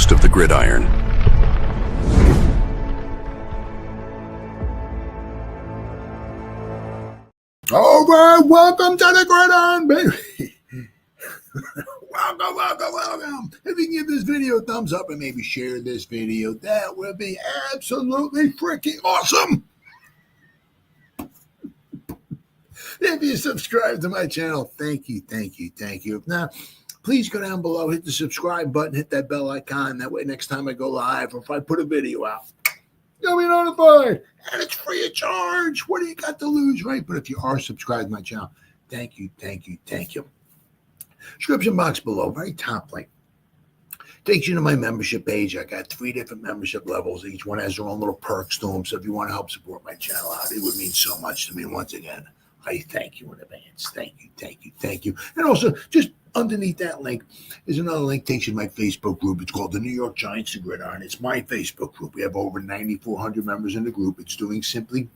host of the Gridiron. All right, welcome to the Gridiron, baby. Welcome. If you can give this video a thumbs up and maybe share this video, that would be absolutely freaking awesome. If you subscribe to my channel, thank you. If not, please go down below, hit the subscribe button, hit that bell icon. That way next time I go live or if I put a video out, you'll be notified. And it's free of charge. What do you got to lose, right? But if you are subscribed to my channel, thank you. Description box below, very top link. Takes you to my membership page. I got 3 different membership levels. Each one has their own little perks to them. So if you want to help support my channel out, it would mean so much to me. Once again, I thank you in advance. Thank you. And also, just underneath that link is another link takes you to my Facebook group. It's called the New York Giants, the Gridiron. It's my Facebook group. We have over 9,400 members in the group. It's doing simply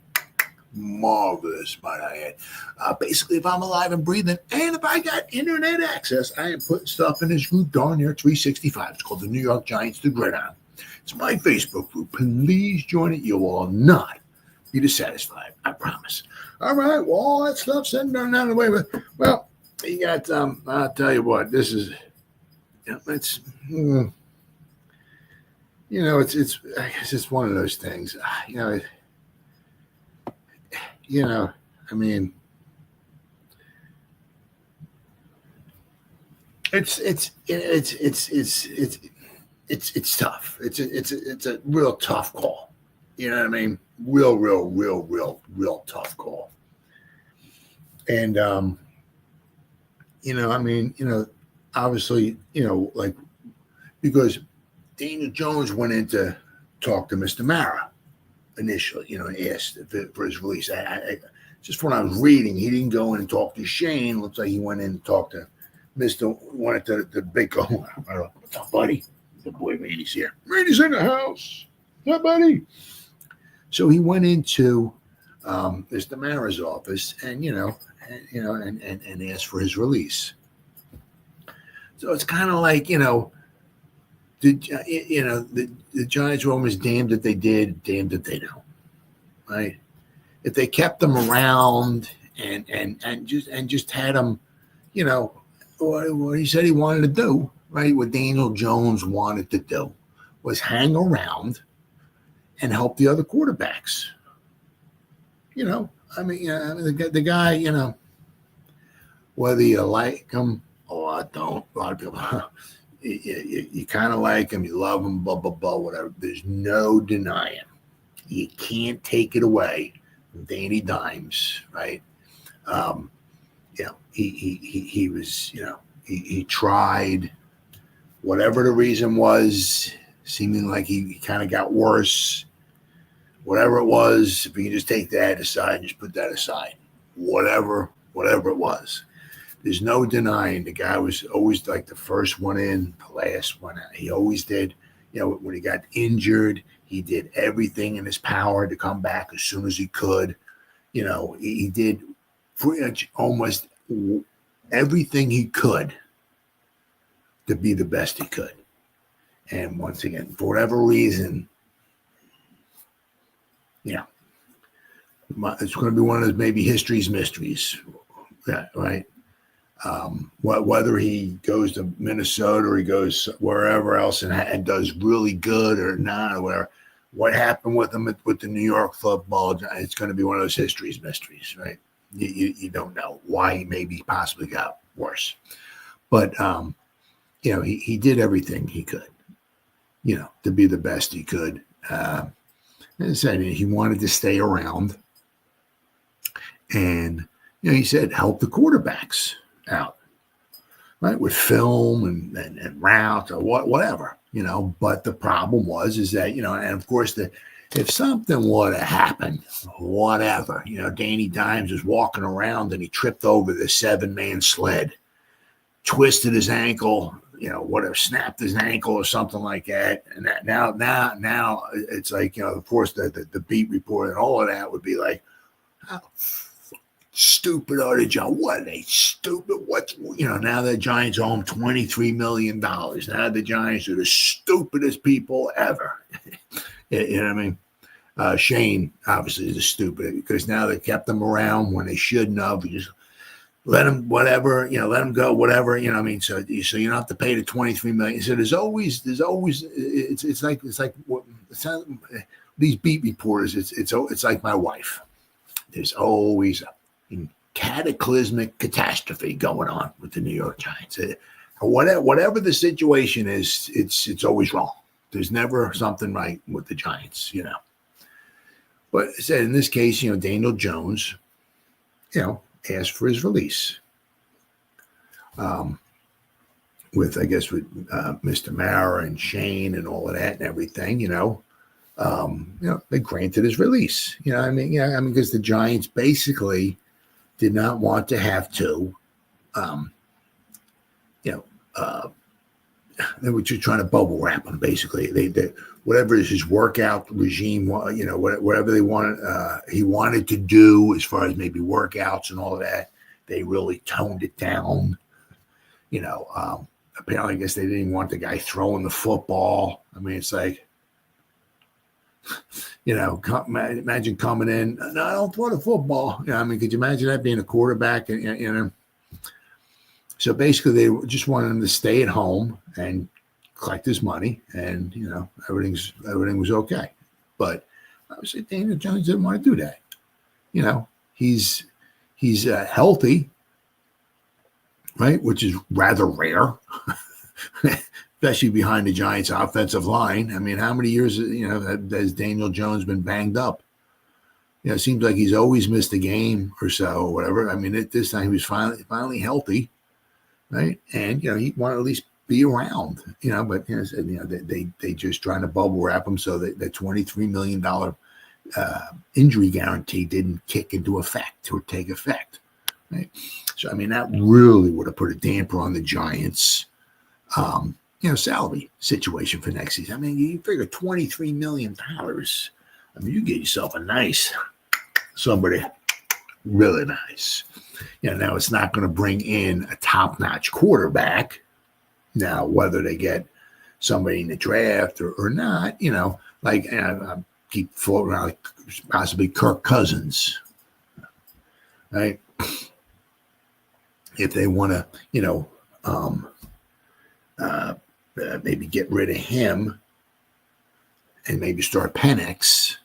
marvelous, might I add. Basically, if I'm alive and breathing, and if I got internet access, I am putting stuff in this group darn near 365. It's called the New York Giants, the Gridiron. It's my Facebook group. Please join it. You will not be dissatisfied. I promise. All right. Well, all that stuff said and done out of the way. But, well, you got, I'll tell you what, this is, it's, I guess it's one of those things, I mean, it's tough. It's a real tough call. You know what I mean? Real tough call. And, obviously, like, because Daniel Jones went in to talk to Mr. Mara initially, asked for his release. I just when I was reading, he didn't go in and talk to Shane. Looks like he went in and talked to wanted the big go. What's up, buddy? The boy Randy's here. Randy's in the house. Yeah, buddy. So he went into Mr. Mara's office and asked for his release. So it's kind of like, the Giants were almost damned if they did, damned if they don't, right? If they kept them around and just had them, what he said he wanted to do, right? What Daniel Jones wanted to do was hang around and help the other quarterbacks. The guy, whether you like him or I don't, a lot of people, you kind of like him, you love him, blah, blah, blah, whatever. There's no denying. You can't take it away from Danny Dimes, right? He was, he tried, whatever the reason was, seeming like he kind of got worse. Whatever it was, if you can just take that aside, just put that aside. Whatever it was. There's no denying the guy was always like the first one in, the last one out. He always did. When he got injured, he did everything in his power to come back as soon as he could. He did pretty much almost everything he could to be the best he could. And once again, for whatever reason, it's going to be one of those maybe history's mysteries. Yeah, right. Whether he goes to Minnesota or he goes wherever else and does really good or not, or whatever, what happened with him with the New York football, it's going to be one of those history's mysteries, right? You don't know why he maybe possibly got worse. But, he did everything he could, to be the best he could. As I said, he wanted to stay around. And, he said, help the quarterbacks out, right, with film and routes or whatever, but the problem is that, and of course if something would have happened, whatever, Danny Dimes was walking around and he tripped over the 7-man sled, twisted his ankle, whatever, snapped his ankle or something like that. And that now it's like, of course the beat report and all of that would be like, how stupid are the Giants? What are they stupid? Now the Giants owe them $23 million. Now the Giants are the stupidest people ever. You know what I mean? Shane obviously is stupid because now they kept them around when they shouldn't have. You just let them whatever, let them go, whatever, I mean, so you don't have to pay the $23 million. So there's always it's like these beat reporters. It's like my wife. There's always a cataclysmic catastrophe going on with the New York Giants. Whatever the situation is, it's always wrong. There's never something right with the Giants, But I said in this case, Daniel Jones, asked for his release. With Mr. Mara and Shane and all of that and everything, they granted his release. Because the Giants basically did not want to have to, they were just trying to bubble wrap him. Basically, they whatever his workout regime, whatever they wanted, he wanted to do as far as maybe workouts and all of that, they really toned it down. Apparently, I guess they didn't want the guy throwing the football. I mean, it's like, imagine coming in. No, I don't throw the football. Could you imagine that being a quarterback? So basically, they just wanted him to stay at home and collect his money, and everything was okay. But obviously, Daniel Jones didn't want to do that. He's healthy, right? Which is rather rare, especially behind the Giants' offensive line. I mean, how many years has Daniel Jones been banged up? It seems like he's always missed a game or so, or whatever. I mean, at this time he was finally healthy. Right. And, he wanted to at least be around, but, they just trying to bubble wrap him so that the $23 million injury guarantee didn't kick into effect or take effect. Right. So, that really would have put a damper on the Giants, salary situation for next season. You figure $23 million. You get yourself somebody really nice. Now it's not going to bring in a top-notch quarterback. Now, whether they get somebody in the draft or not, I keep floating around like possibly Kirk Cousins, right? If they want to, maybe get rid of him and maybe start Penix,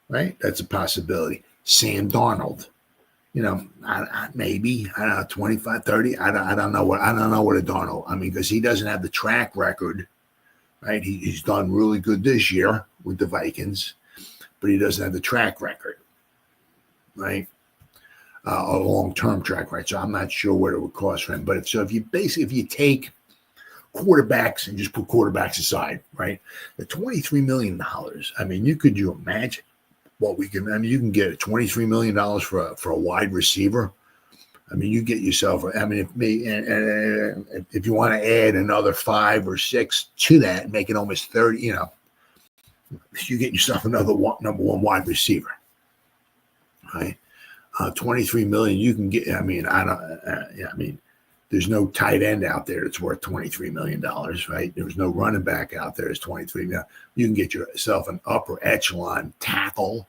right? That's a possibility. Sam Darnold. Maybe, I don't know, 25, 30. I don't know what a Darnold. Because he doesn't have the track record, right? He's done really good this year with the Vikings, but he doesn't have the track record, right? A long-term track record. So I'm not sure what it would cost for him. But if you take quarterbacks and just put quarterbacks aside, right? The $23 million. Could you imagine? You can get $23 million for a wide receiver. You get yourself. If you want to add another 5 or 6 to that, make it almost 30. You get yourself another number one wide receiver, right? $23 million. You can get. There's no tight end out there that's worth $23 million, right? There's no running back out there that's $23 million. You can get yourself an upper echelon tackle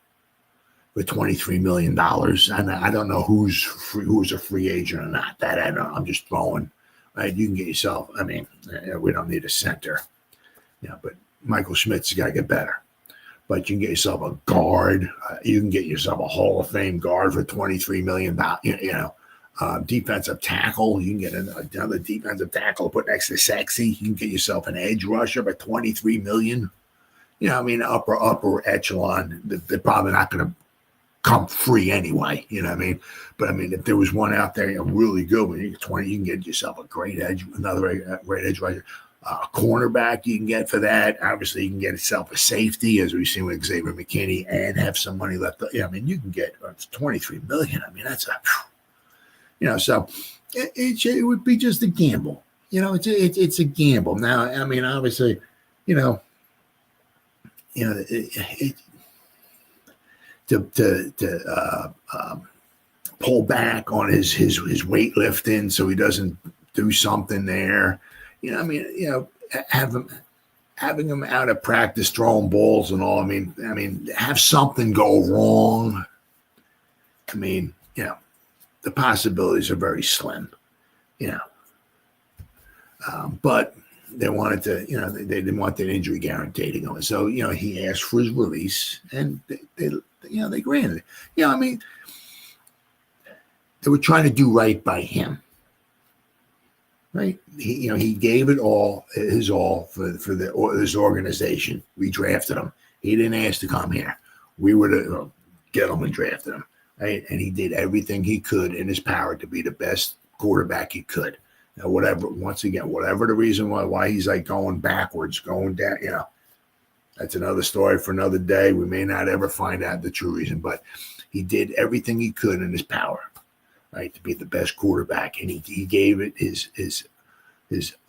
for $23 million. And I don't know who's a free agent or not. That I don't know. I'm just throwing, right? You can get yourself, we don't need a center. But Michael Schmidt's got to get better. But you can get yourself a guard. You can get yourself a Hall of Fame guard for $23 million. Defensive tackle. You can get another defensive tackle put next to Sexy. You can get yourself an edge rusher for $23 million. Upper echelon. They're probably not going to come free anyway. But if there was one out there, really good one, you can get yourself a great edge, another great edge rusher. A cornerback you can get for that. Obviously, you can get yourself a safety, as we've seen with Xavier McKinney, and have some money left. You can get $23 million. That's so it would be just a gamble. It's a gamble. Now, obviously, pull back on his weightlifting so he doesn't do something there. Having him out of practice throwing balls and all. I mean, have something go wrong. The possibilities are very slim. But they wanted to, they didn't want that injury guarantee to go. So, he asked for his release, and they granted it. They were trying to do right by him. Right? He gave it all, his all for this organization. We drafted him. He didn't ask to come here. We were to get him and drafted him. Right? And he did everything he could in his power to be the best quarterback he could. Now, whatever the reason why he's like going backwards, going down, that's another story for another day. We may not ever find out the true reason, but he did everything he could in his power, right, to be the best quarterback, and he gave it his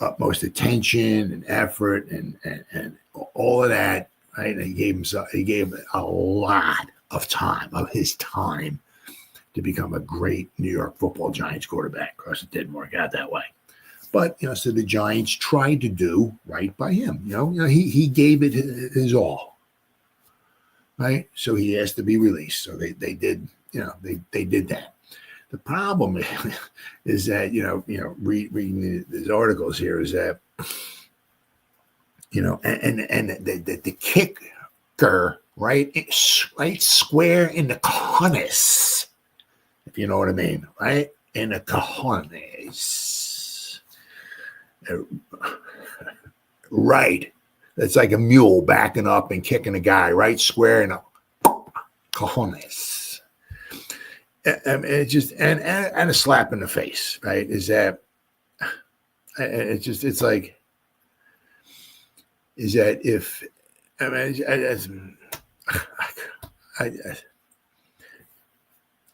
utmost attention and effort and all of that, right? And he gave a lot of his time to become a great New York Football Giants quarterback. Of course, it didn't work out that way. But, so the Giants tried to do right by him. He gave it his all, right? So he asked to be released. So they did, they did that. The problem is that, reading these articles here is that, and the kicker, right square in the cojones, if you know what I mean, right? In the cojones. Right. It's like a mule backing up and kicking a guy right square in the cojones. It's just and a slap in the face, right? Is that it's like is that if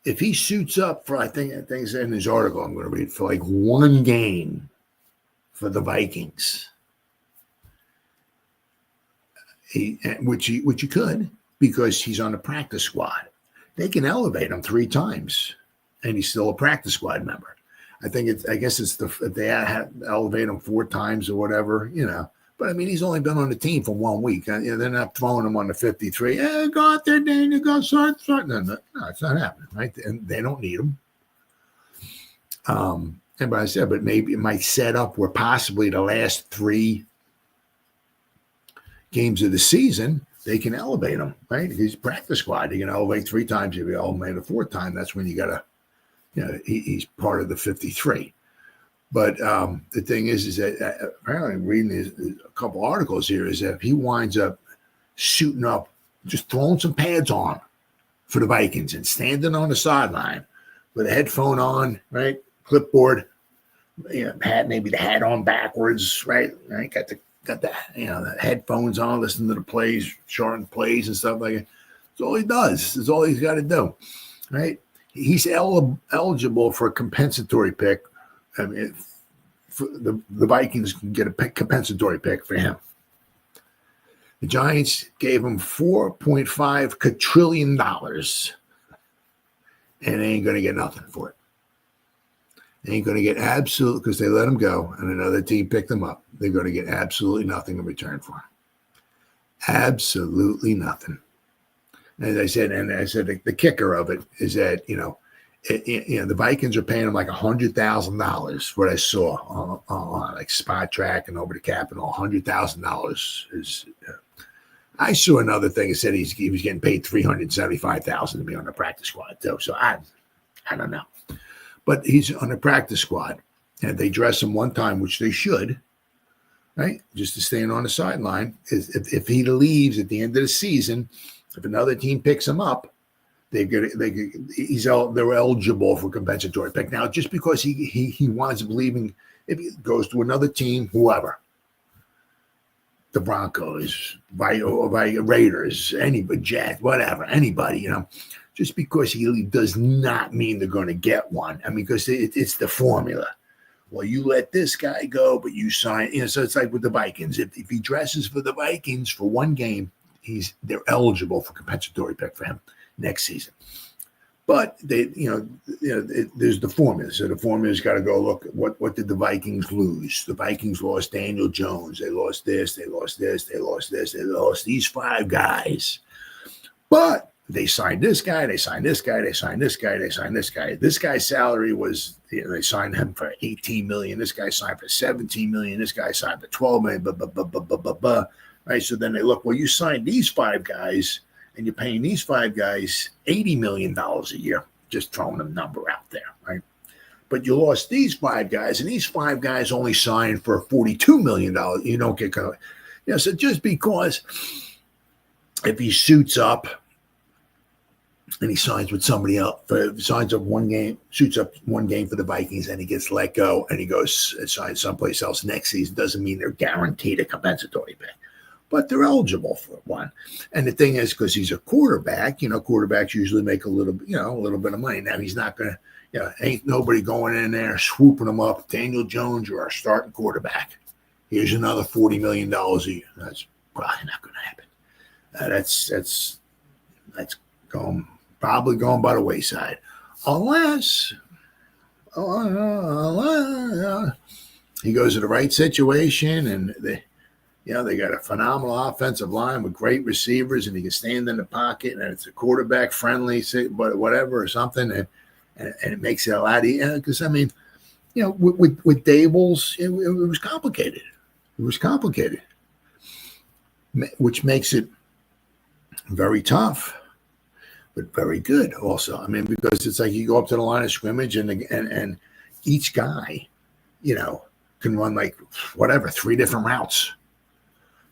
if he suits up for I think it's in his article I'm going to read for like one game for the Vikings, which he could because he's on the practice squad. They can elevate him 3 times, and he's still a practice squad member. I guess it's if they elevate him 4 times or whatever, But he's only been on the team for 1 week. They're not throwing him on the 53. Go out there, Daniel. Go start. No, it's not happening, right? And they don't need him. But I said, but maybe it might set up where possibly the last 3 games of the season they can elevate him, right? He's practice squad. You can elevate 3 times. If you elevate a 4th time, that's when you got to, he's part of the 53. But the thing is that apparently reading a couple articles here is that if he winds up suiting up, just throwing some pads on for the Vikings and standing on the sideline with a headphone on, right? Clipboard, hat, maybe the hat on backwards, right? Got the the headphones on, listening to the plays, shorten plays and stuff like that. That's all he does. That's all he's got to do, right? He's eligible for a compensatory pick. The Vikings can get a compensatory pick for him. The Giants gave him $4.5 quadrillion, and they ain't going to get nothing for it. They ain't going to get absolute because they let him go, and another team picked him up. They're going to get absolutely nothing in return for him. Absolutely nothing. As I said, the kicker of it is that the Vikings are paying him like $100,000. What I saw on like Spot Track and Over the Cap and all, $100,000 is. I saw another thing that said he was getting paid $375,000 to be on the practice squad too. So I don't know, but he's on the practice squad, and they dress him 1 time, which they should, right? Just to stand on the sideline. If he leaves at the end of the season, if another team picks him up, they're eligible for compensatory pick. Now, just because he winds up leaving, if he goes to another team, whoever, the Broncos, Raiders, anybody, Jets, whatever, anybody, just because he does not mean they're going to get one. Because it's the formula. Well, you let this guy go, but you sign, so it's like with the Vikings. If he dresses for the Vikings for 1 game, they're eligible for compensatory pick for him next season. But there's the formula. So the formula's got to go look what did the Vikings lose? The Vikings lost Daniel Jones. They lost this. They lost this. They lost this. They lost these 5 guys. But they signed this guy. They signed this guy. They signed this guy. They signed this guy. This guy's salary was they signed him for $18 million. This guy signed for $17 million. This guy signed for $12 million. Right. So then they look. Well, you signed these 5 guys. And you're paying these 5 guys $80 million a year, just throwing a number out there, right? But you lost these 5 guys, and these 5 guys only signed for $42 million. You don't get caught. So just because if he suits up and he signs with somebody else, signs up one game, suits up one game for the Vikings, and he gets let go, and he goes and signs someplace else next season, doesn't mean they're guaranteed a compensatory pay. But they're eligible for one. And the thing is, because he's a quarterback, quarterbacks usually make a little bit of money. Now, he's not going to, ain't nobody going in there swooping him up. Daniel Jones, you're our starting quarterback. Here's another $40 million a year. That's probably not going to happen. That's probably going by the wayside. Unless he goes to the right situation and they got a phenomenal offensive line with great receivers, and he can stand in the pocket, and it's a quarterback friendly, but whatever or something, and it makes it a lot easier. Because with Daboll's, it was complicated. It was complicated, which makes it very tough, but very good also. Because it's like you go up to the line of scrimmage, and each guy, can run like 3 different routes.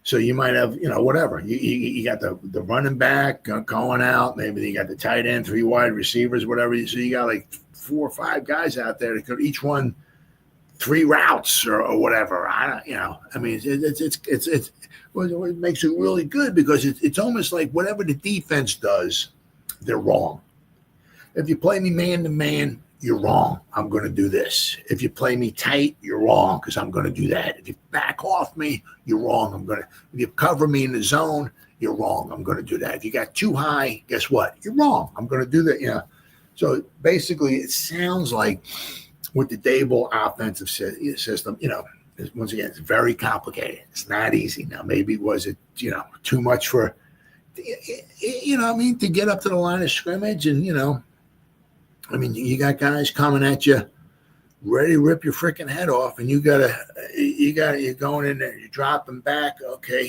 So you might have, whatever. You got the running back going out. Maybe you got the tight end, 3 wide receivers, whatever. So you got like 4 or 5 guys out there that could each run 3 routes or whatever. It makes it really good because it's almost like whatever the defense does, they're wrong. If you play me man to man, you're wrong. I'm going to do this. If you play me tight, you're wrong because I'm going to do that. If you back off me, you're wrong. If you cover me in the zone, you're wrong. I'm going to do that. If you got too high, guess what? You're wrong. I'm going to do that. So basically, it sounds like with the Daboll offensive system, once again, it's very complicated. It's not easy. Now, maybe was it, too much for, to get up to the line of scrimmage and, you got guys coming at you, ready to rip your freaking head off, and you're going in there, you're dropping back. Okay,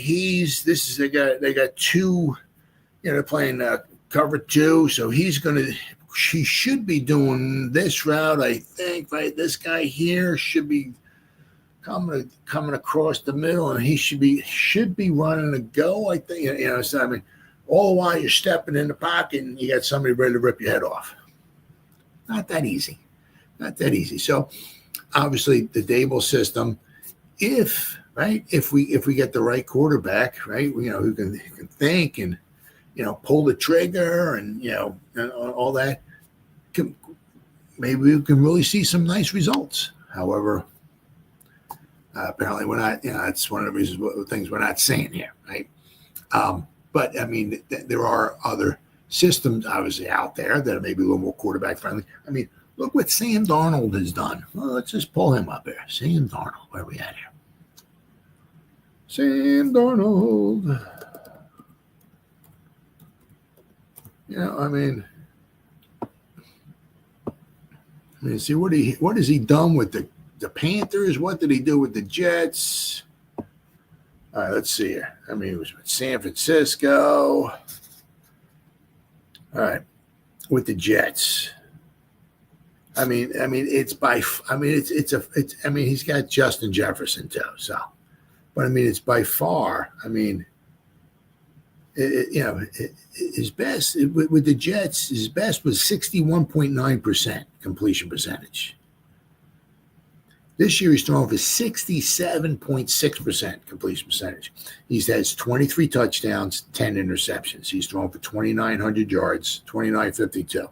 they got 2, they're playing cover 2, so she should be doing this route, I think, right? This guy here should be coming across the middle, and he should be running a go, I think. All the while you're stepping in the pocket, and you got somebody ready to rip your head off. Not that easy. So obviously the Daboll system, if we get the right quarterback, right, who can think and pull the trigger and and all that, maybe we can really see some nice results. However, apparently we're not. That's one of the things we're not seeing here, right? But there are other systems obviously out there that are maybe a little more quarterback friendly. Look what Sam Darnold has done. Well, let's just pull him up here. Sam Darnold, where are we at here? Sam Darnold. See what has he done with the Panthers? What did he do with the Jets? All right, let's see here. He was with San Francisco. All right, with the Jets. He's got Justin Jefferson too. So, but it's by far. His best with the Jets. His best was 61.9% completion percentage. This year he's thrown for 67.6% completion percentage. He has 23 touchdowns, 10 interceptions. He's thrown for 2,900 yards, 2,952.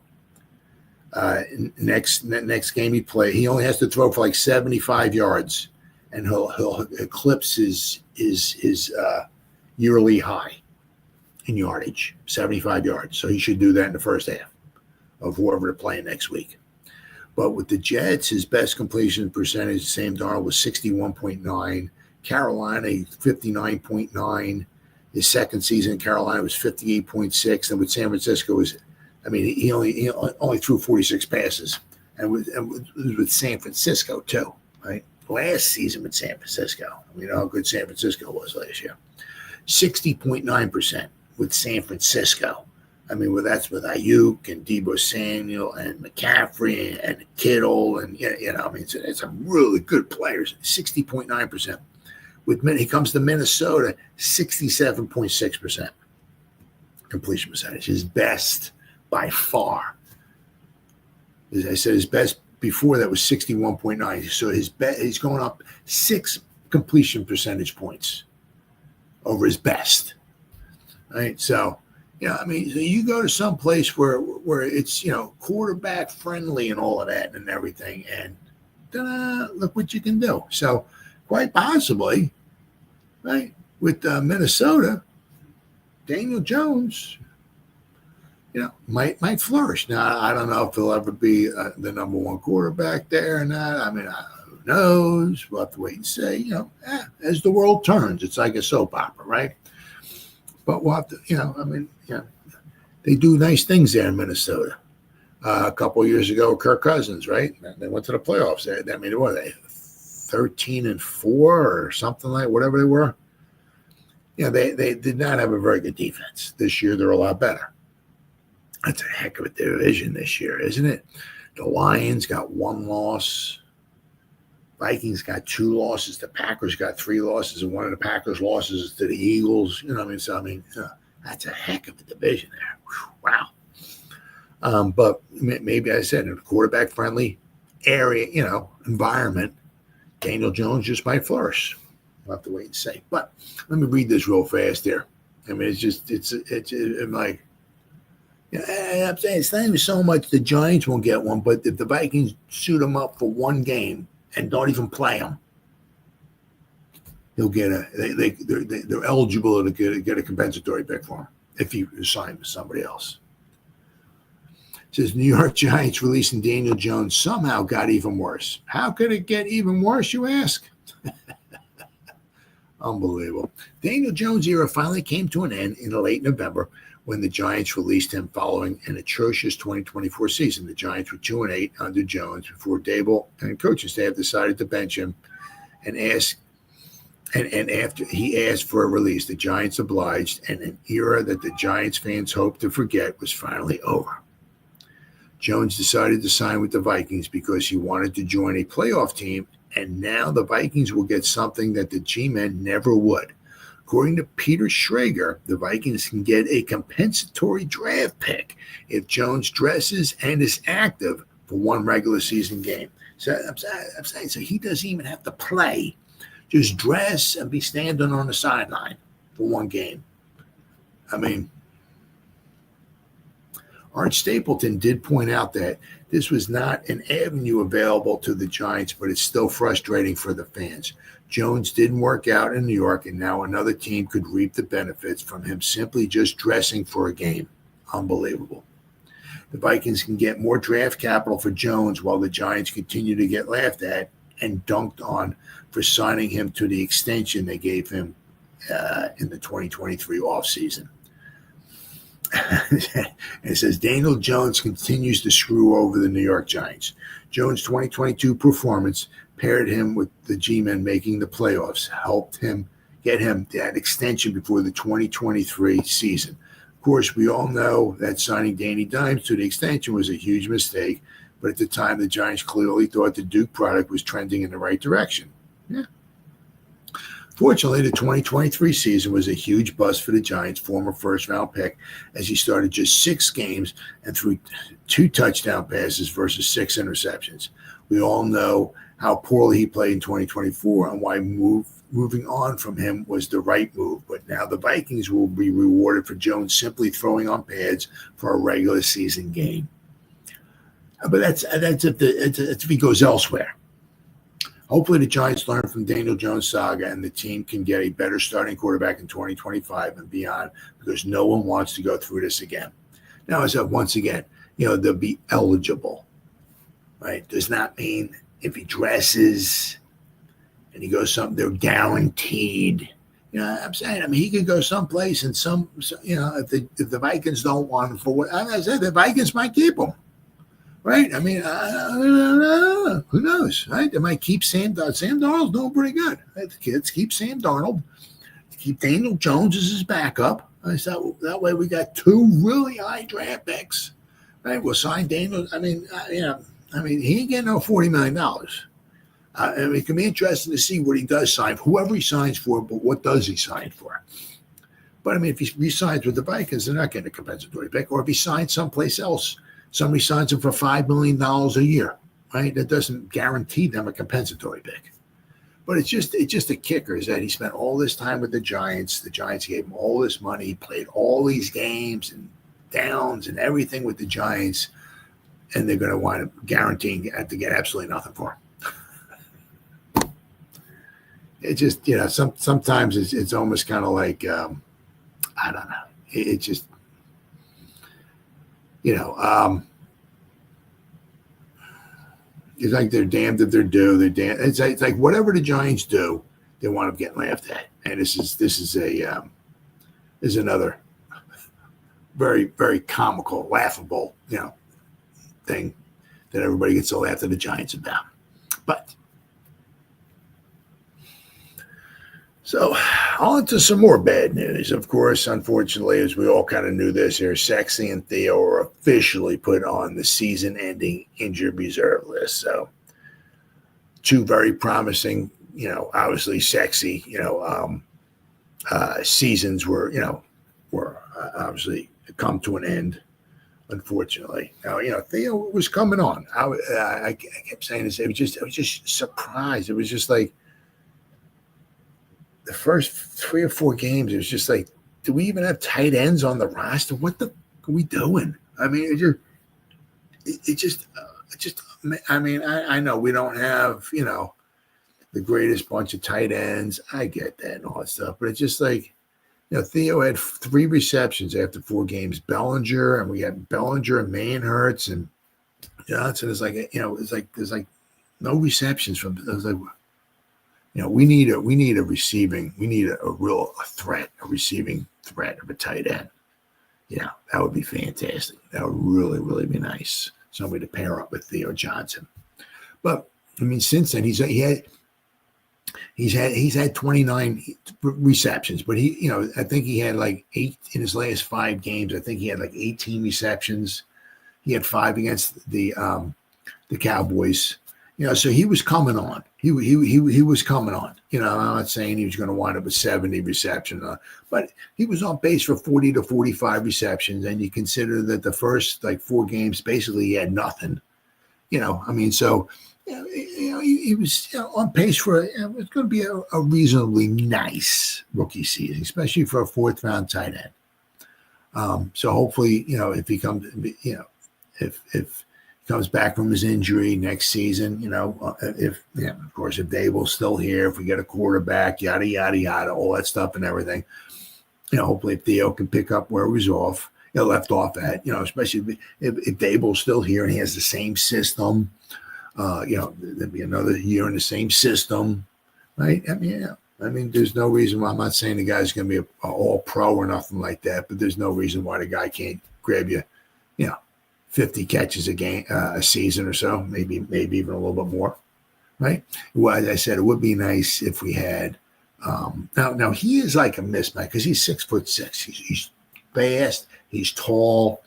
Next game he played, he only has to throw for like 75 yards, and he'll eclipse his yearly high in yardage, 75 yards. So he should do that in the first half. of whoever they're playing next week. But with the Jets, his best completion percentage, Sam Darnold, was 61.9. Carolina, 59.9. His second season in Carolina was 58.6. And with San Francisco, he only threw 46 passes. And with San Francisco, too, right? Last season with San Francisco, we know how good San Francisco was last year. 60.9% with San Francisco. That's with Ayuk and Deebo Samuel and McCaffrey and Kittle and it's some really good players. 60.9%. When he comes to Minnesota, 67.6% completion percentage. His best by far. As I said, his best before that was 61.9. So he's going up 6 completion percentage points over his best. Right? So, so you go to some place where it's, quarterback friendly and all of that and everything, and look what you can do. So quite possibly, right, with Minnesota, Daniel Jones, might flourish. Now, I don't know if he'll ever be the number one quarterback there or not. Who knows? We'll have to wait and see. As the world turns, it's like a soap opera, right? But we'll have to, they do nice things there in Minnesota. A couple of years ago, Kirk Cousins, right? They went to the playoffs. What were they? 13-4 or something like whatever they were. They did not have a very good defense. This year, they're a lot better. That's a heck of a division this year, isn't it? The Lions got 1 loss. Vikings got 2 losses. The Packers got 3 losses, and one of the Packers' losses is to the Eagles. That's a heck of a division there. Whew, wow. But maybe I said in a quarterback-friendly area, environment, Daniel Jones just might flourish. We'll have to wait and see. But let me read this real fast here. I'm like, I'm saying it's not even so much the Giants won't get one, but if the Vikings suit him up for one game and don't even play him, he'll get they're eligible to get a compensatory pick for him if he signs with somebody else. It says New York Giants releasing Daniel Jones somehow got even worse. How could it get even worse, you ask? Unbelievable. Daniel Jones' era finally came to an end in late November when the Giants released him following an atrocious 2024 season. The Giants were 2-8 under Jones before Dable and coaching staff decided to bench him and after he asked for a release, the Giants obliged, and an era that the Giants fans hoped to forget was finally over. Jones decided to sign with the Vikings because he wanted to join a playoff team, and now the Vikings will get something that the G-men never would. According to Peter Schrager, the Vikings can get a compensatory draft pick if Jones dresses and is active for one regular season game. So I'm saying, so he doesn't even have to play. Just dress and be standing on the sideline for one game. Art Stapleton did point out that this was not an avenue available to the Giants, but it's still frustrating for the fans. Jones didn't work out in New York, and now another team could reap the benefits from him simply just dressing for a game. Unbelievable. The Vikings can get more draft capital for Jones while the Giants continue to get laughed at and dunked on for signing him to the extension they gave him in the 2023 offseason. It says Daniel Jones continues to screw over the New York Giants. Jones' 2022 performance paired him with the G-men making the playoffs, helped him get him that extension before the 2023 season. Of course, we all know that signing Danny Dimes to the extension was a huge mistake, but at the time, the Giants clearly thought the Duke product was trending in the right direction. Yeah. Fortunately, the 2023 season was a huge bust for the Giants' former first-round pick as he started just 6 games and threw 2 touchdown passes versus 6 interceptions. We all know how poorly he played in 2024 and why moving on from him was the right move. But now the Vikings will be rewarded for Jones simply throwing on pads for a regular season game. But that's if he goes elsewhere. Hopefully the Giants learn from Daniel Jones' saga and the team can get a better starting quarterback in 2025 and beyond because no one wants to go through this again. Now, I said once again, they'll be eligible, right? Does not mean if he dresses and he goes something, they're guaranteed. I'm saying, he could go someplace and if the Vikings don't want him for what I said, the Vikings might keep him, right? Who knows, right? They might keep Sam Darnold. Sam Darnold's doing pretty good. Right? The kids keep Sam Darnold, keep Daniel Jones as his backup. So that way we got 2 really high draft picks, right? We'll sign Daniel. He ain't getting no $40 million. It can be interesting to see what he does sign, whoever he signs for, but what does he sign for? But if he re-signs with the Vikings, they're not getting a compensatory pick. Or if he signs someplace else, somebody signs him for $5 million a year, right? That doesn't guarantee them a compensatory pick. But it's just a kicker is that he spent all this time with the Giants. The Giants gave him all this money. He played all these games and downs and everything with the Giants, and they're going to wind up guaranteeing to get absolutely nothing for him. It just, sometimes it's almost kind of like, I don't know. It just, it's like they're damned if they're due. They're damned. It's like whatever the Giants do, they wind up getting laughed at. And this is another very, very comical, laughable, thing that everybody gets so laughed at the Giants about. But so on to some more bad news. Of course, unfortunately, as we all kind of knew this here, Sexy and Theo are officially put on the season-ending injured reserve list. So 2 very promising, obviously Sexy, seasons were obviously come to an end, unfortunately. Now, Theo was coming on. I kept saying this. I was just surprised. It was just like, the first 3 or 4 games, it was just like, do we even have tight ends on the roster? What the are we doing? I know we don't have, the greatest bunch of tight ends. I get that and all that stuff, but it's just like, Theo had 3 receptions after 4 games. Bellinger, and we had Bellinger and Manhurts, and Johnson is like, it's like there's like no receptions from. It was like, we need a receiving, we need a receiving threat of a tight end. That would be fantastic. That would really, really be nice. Somebody to pair up with Theo Johnson. But since then he's had 29 receptions, but I think he had like 8 in his last 5 games. I think he had like 18 receptions. He had 5 against the Cowboys. So he was coming on. He was coming on. I'm not saying he was going to wind up with 70 receptions, but he was on pace for 40 to 45 receptions. And you consider that the first 4 games, basically he had nothing. So he was on pace for it's going to be a reasonably nice rookie season, especially for a 4th round tight end. So hopefully, if he comes, if comes back from his injury next season, of course, if Dable's still here, if we get a quarterback, yada, yada, yada, all that stuff and everything, hopefully Theo can pick up where he was left off at, especially if Dable's still here and he has the same system, there'd be another year in the same system, right? There's no reason why. I'm not saying the guy's going to be an all pro or nothing like that, but there's no reason why the guy can't grab you, 50 catches a game, a season or so, maybe even a little bit more, right? Well, as I said, it would be nice if we had. Now he is like a mismatch because he's 6'6". He's fast. He's tall.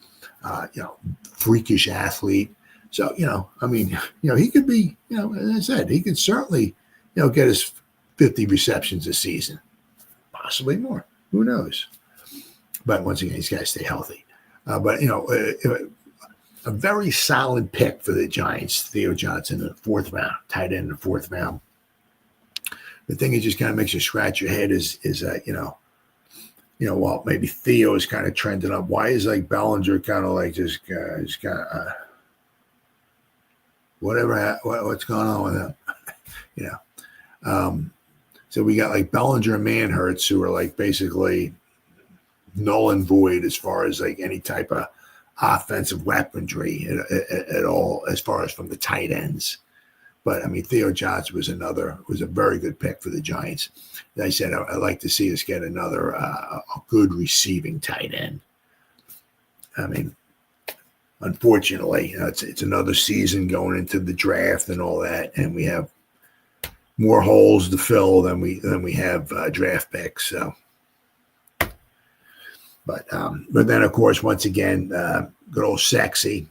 Freakish athlete. So he could be. As I said, he could certainly get his 50 receptions a season, possibly more. Who knows? But once again, he's got to stay healthy. A very solid pick for the Giants, Theo Johnson in the 4th round, tight end in the 4th round. The thing that just kind of makes you scratch your head is well, maybe Theo is kind of trending up. Why is Bellinger kind of like just kind of what's going on with him? So we got Bellinger and Manhurts who are basically null and void as far as any type of offensive weaponry at all as far as from the tight ends. But I mean, Theo Johnson was a very good pick for the Giants. As I said, I'd like to see us get another a good receiving tight end. I mean, unfortunately, it's another season going into the draft and all that, and we have more holes to fill than we have draft picks. So, but then of course, once again, good old Sexy.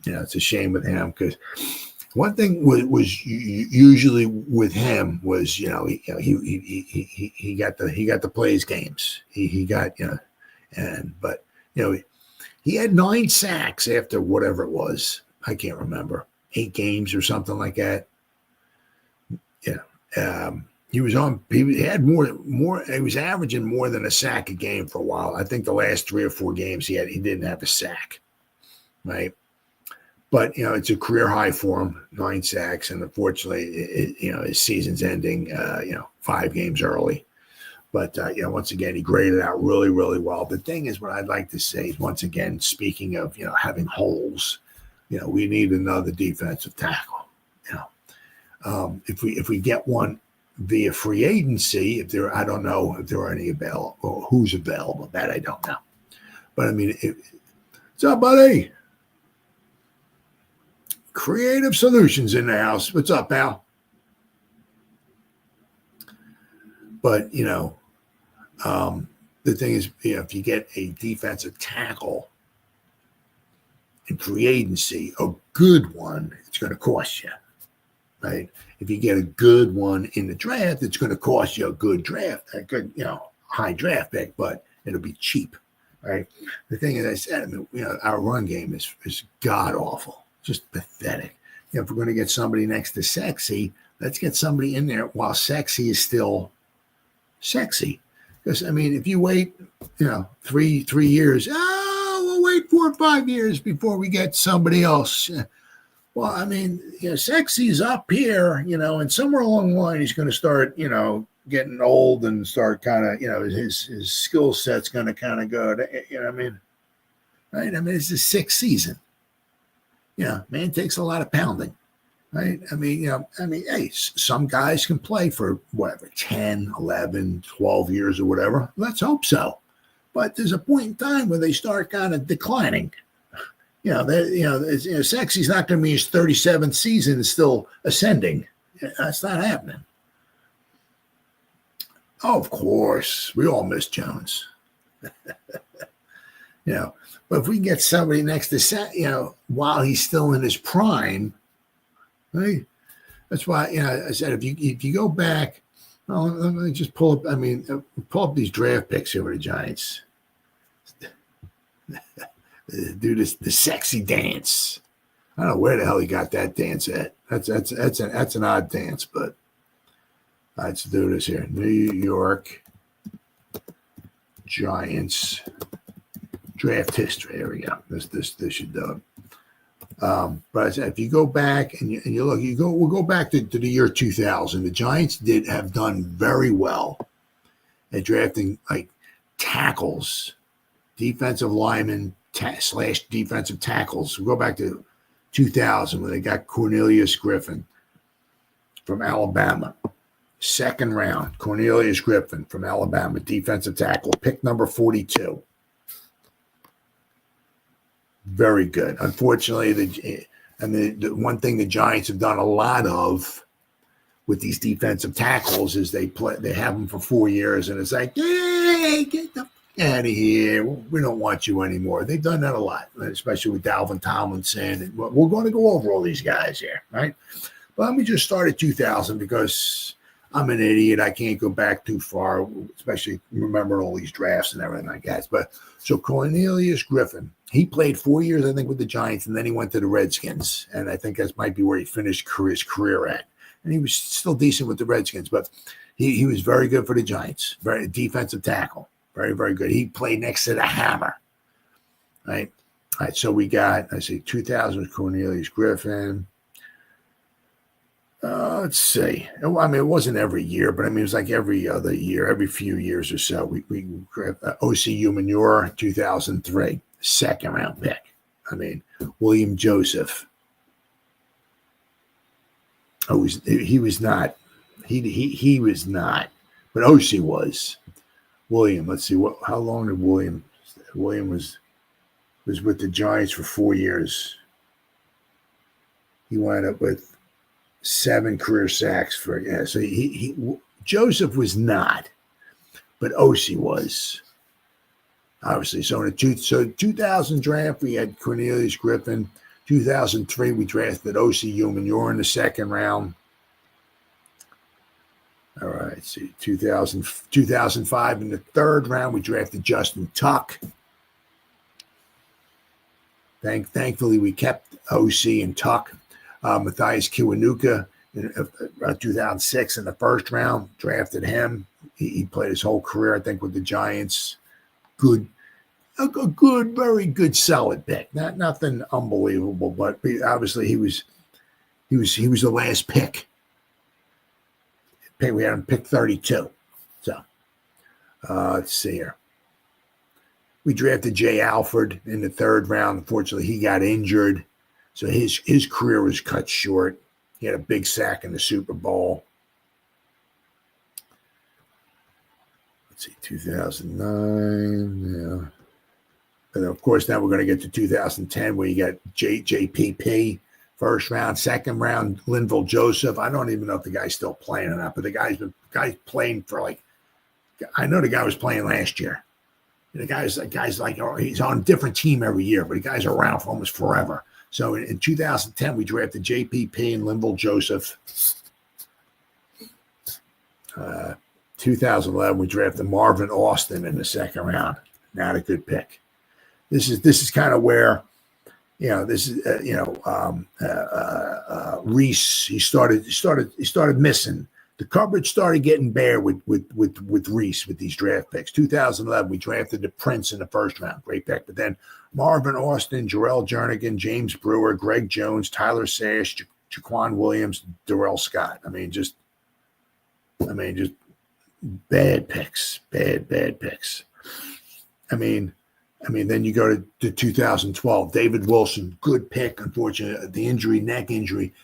It's a shame with him because one thing was usually with him was he got to play his games. He got but he had 9 sacks after whatever it was. I can't remember, 8 games or something like that. He was on. He had more. He was averaging more than a sack a game for a while. I think the last 3 or 4 games he didn't have a sack, right? But it's a career high for him, 9 sacks, and unfortunately, his season's ending. 5 games early. But once again, he graded out really, really well. The thing is, what I'd like to say is, once again, speaking of having holes, we need another defensive tackle. If we get one via free agency, I don't know if there are any available or who's available. That I don't know. But I mean, what's up, buddy? Creative Solutions in the house. What's up, pal? But the thing is, if you get a defensive tackle in free agency, a good one, it's going to cost you, right? If you get a good one in the draft, it's going to cost you a good high draft pick, but it'll be cheap, right? The thing is, I said, our run game is god awful. Just pathetic. If we're going to get somebody next to Sexy, let's get somebody in there while Sexy is still sexy. Because if you wait, 3 years, we'll wait 4 or 5 years before we get somebody else. Well, Sexy's up here, and somewhere along the line he's going to start, getting old and start kind of, his skill set's going to kind of go. Right? It's the 6th season. Man takes a lot of pounding, right? Hey, some guys can play for whatever, 10, 11, 12 years or whatever. Let's hope so. But there's a point in time where they start kind of declining. Sexy's not going to be his 37th season and still ascending. That's not happening. Oh, of course. We all miss Jones. But if we can get somebody next to while he's still in his prime, right? That's why I said if you go back, let me just pull up. Pull up these draft picks here with the Giants. Do the sexy dance. I don't know where the hell he got that dance at. That's an odd dance, but let's do this here. New York Giants. Draft history. There we go. This should do it. But I said, if you go back and you look, we'll go back to the year 2000. The Giants have done very well at drafting like tackles, defensive linemen / defensive tackles. We'll go back to 2000 when they got Cornelius Griffin from Alabama. 2nd round, Cornelius Griffin from Alabama, defensive tackle, pick number 42. Very good. Unfortunately, the one thing the Giants have done a lot of with these defensive tackles is they have them for 4 years, and it's like, hey, get the out of here. We don't want you anymore. They've done that a lot, especially with Dalvin Tomlinson. And we're going to go over all these guys here, right? But let me just start at 2000 because I'm an idiot. I can't go back too far, especially remembering all these drafts and everything like that. But so Cornelius Griffin, he played 4 years, I think, with the Giants, and then he went to the Redskins. And I think that might be where he finished his career at. And he was still decent with the Redskins, but he was very good for the Giants. Very defensive tackle. Very, very good. He played next to the hammer. Right? All right, so we got, 2000 Cornelius Griffin. Let's see. It wasn't every year, but it was like every other year, every few years or so. We grabbed O.C. Umanure, 2003, 2nd round pick. I mean, William Joseph. Oh, he was not. He was not. But OC was. William, let's see how long did William was with the Giants for 4 years. He wound up with 7 career sacks so he Joseph was not, but OC was. Obviously. So in the 2000 draft, we had Cornelius Griffin. 2003, we drafted O.C. Umenyiora in the second round. All right, see, 2005 in the third round, we drafted Justin Tuck. Thankfully, we kept O.C. and Tuck. Matthias Kiwanuka in 2006 in the first round, drafted him. He played his whole career, I think, with the Giants. A good, very good, solid pick. Nothing unbelievable, but obviously he was the last pick. We had him pick 32. So let's see here. We drafted Jay Alford in the third round. Unfortunately, he got injured, so his career was cut short. He had a big sack in the Super Bowl. Let's see, 2009. Yeah. And of course, now we're going to get to 2010, where you got JPP, first round, second round, Linville Joseph. I don't even know if the guy's still playing or not, but the guy's playing for I know the guy was playing last year. And the guy's like, he's on a different team every year, but the guy's around for almost forever. So in 2010, we drafted JPP and Linville Joseph. 2011, we drafted Marvin Austin in the second round. Not a good pick. This is kind of where, Reese, he started missing. The coverage started getting bare with Reese with these draft picks. 2011, we drafted the Prince in the first round, great pick. But then Marvin Austin, Jarrell Jernigan, James Brewer, Greg Jones, Tyler Sash, Jaquan Williams, Darrell Scott. I mean, just bad picks, bad picks. I mean, then you go to 2012. David Wilson, good pick. Unfortunately, the neck injury,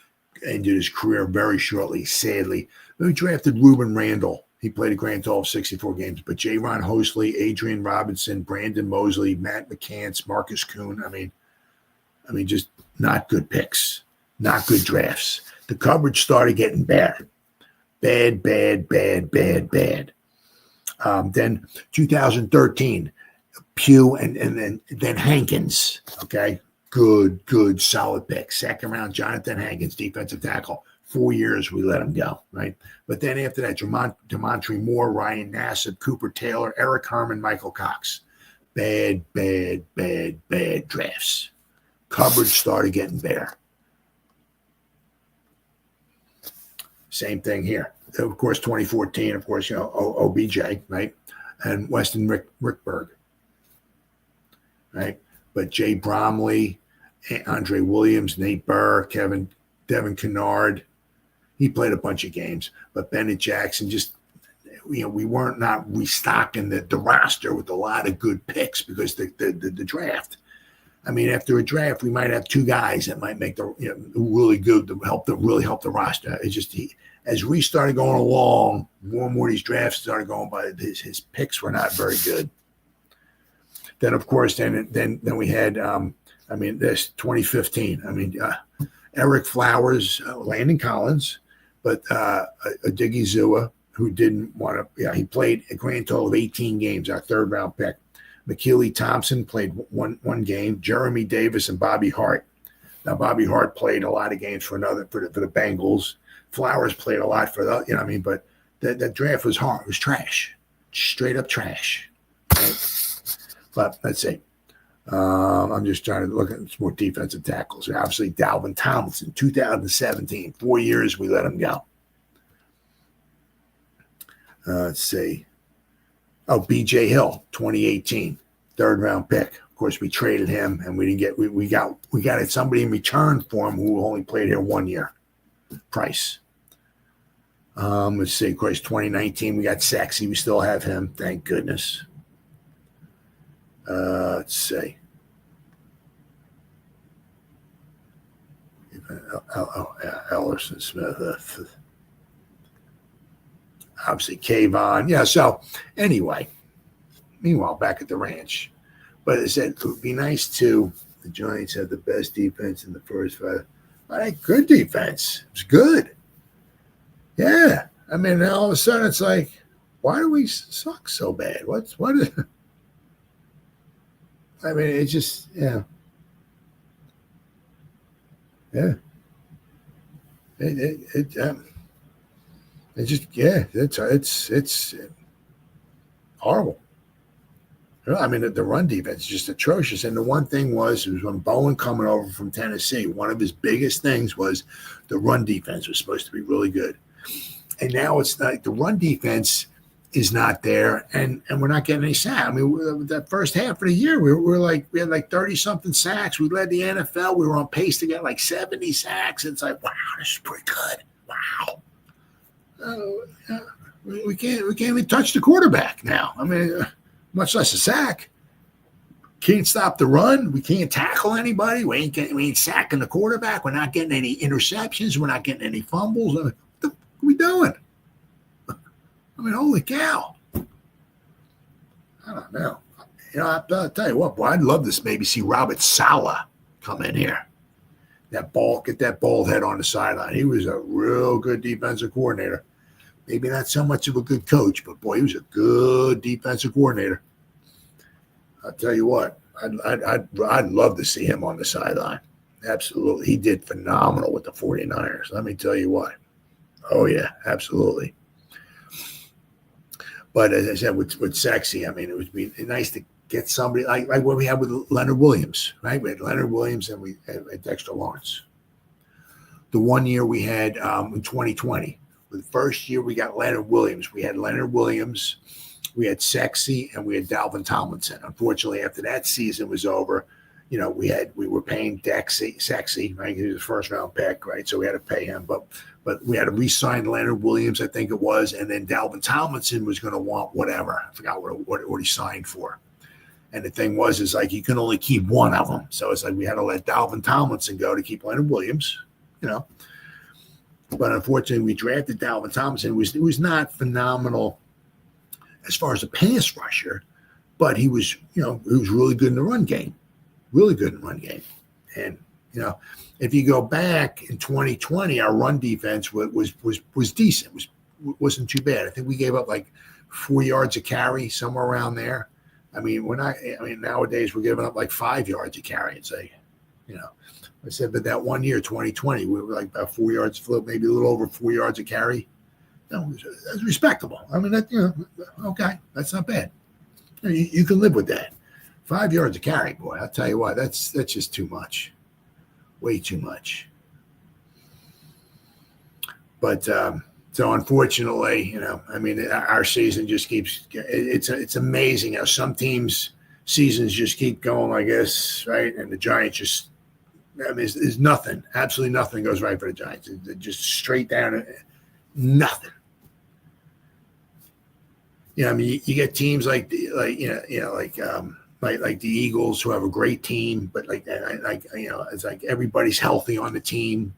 ended his career very shortly, sadly. Then we drafted Ruben Randall. He played a grand total of 64 games. But J-Ron Hosley, Adrian Robinson, Brandon Mosley, Matt McCants, Marcus Kuhn. I mean, just not good picks, not good drafts. The coverage started getting bad. Bad. Then 2013. Pugh and then Hankins. Okay. Good, solid pick. Second round, Jonathan Hankins, defensive tackle. 4 years, we let him go, right? But then after that, Demontre Moore, Ryan Nassib, Cooper Taylor, Eric Herman, Michael Cox. Bad drafts. Coverage started getting bare. Same thing here. Of course, 2014, of course, OBJ, right? And Weston Rickberg. Right, but Jay Bromley, Andre Williams, Nate Burr, Devin Kennard, he played a bunch of games. But Bennett Jackson, just we weren't not restocking the roster with a lot of good picks because the draft. I mean, after a draft, we might have 2 guys that might make really good to really help the roster. It's just as we started going along, more and more of these drafts started going by. His picks were not very good. Then, of course, then we had, this 2015. Eric Flowers, Landon Collins, but Diggy Zua, who didn't want to, he played a grand total of 18 games, our third round pick. McKeely Thompson played one game. Jeremy Davis and Bobby Hart. Now, Bobby Hart played a lot of games for the Bengals. Flowers played a lot for but that draft was hard. It was trash, straight up trash. Right? But let's see. I'm just trying to look at some more defensive tackles. Obviously, Dalvin Tomlinson, 2017. 4 years, we let him go. Let's see. Oh, B.J. Hill, 2018. Third round pick. Of course, we traded him, and we didn't get. We got somebody in return for him who only played here 1 year. Price. Let's see. Of course, 2019, we got Sexy. We still have him. Thank goodness. Let's see. Ellerson Smith. Obviously, Kayvon. Yeah, so anyway, meanwhile, back at the ranch. But it said it would be nice too. The Giants had the best defense in the first five. All right, good defense. It was good. Yeah. I mean, all of a sudden it's like, why do we suck so bad? What is I mean, it just, yeah. Yeah. It just, yeah, it's horrible. I mean, the run defense is just atrocious. And the one thing was when Bowen coming over from Tennessee, one of his biggest things was the run defense was supposed to be really good. And now it's not, the run defense is not there, and we're not getting any sacks. I mean, that first half of the year, we had like 30-something sacks. We led the NFL. We were on pace to get like 70 sacks. It's like, wow, this is pretty good. Wow. We can't even touch the quarterback now. I mean, much less a sack. Can't stop the run. We can't tackle anybody. We ain't sacking the quarterback. We're not getting any interceptions. We're not getting any fumbles. I mean, what are we doing? I mean, holy cow. I don't know. You know, I'll tell you what, boy, I'd love to maybe see Robert Saleh come in here. Get that bald head on the sideline. He was a real good defensive coordinator. Maybe not so much of a good coach, but boy, he was a good defensive coordinator. I'll tell you what, I'd love to see him on the sideline. Absolutely. He did phenomenal with the 49ers. Let me tell you what. Oh, yeah, absolutely. But as I said, with Sexy, I mean, it would be nice to get somebody like what we had with Leonard Williams, right? We had Leonard Williams and we had Dexter Lawrence. The one year we had in 2020, the first year we got Leonard Williams. We had Leonard Williams, we had Sexy, and we had Dalvin Tomlinson. Unfortunately, after that season was over, you know, we were paying Sexy, right? He was a first round pick, right? So we had to pay him, but we had to re-sign Leonard Williams, I think it was, and then Dalvin Tomlinson was going to want whatever. I forgot what he signed for. And the thing is like you can only keep one of them. So it's like we had to let Dalvin Tomlinson go to keep Leonard Williams, you know. But unfortunately, we drafted Dalvin Tomlinson. It was not phenomenal as far as a pass rusher, but he was really good in the run game. Really good in the run game. And, you know, if you go back in 2020, our run defense was decent. Wasn't too bad. I think we gave up like 4 yards a carry, somewhere around there. I mean, nowadays we're giving up like 5 yards a carry. It's like, you know, I said, but that 1 year, 2020, we were like about 4 yards flip, maybe a little over 4 yards a carry. No, that's respectable. I mean, that, you know, okay, that's not bad. You can live with that. 5 yards a carry, boy. I'll tell you what, that's just too much. Way too much. But so unfortunately, you know, I mean, our season just keeps. It's amazing how some teams' seasons just keep going like this, right? And the Giants just. I mean, there's nothing. Absolutely nothing goes right for the Giants. They're just straight down. Nothing. You know, I mean, you get teams like the Eagles who have a great team, but like you know, it's like everybody's healthy on the team.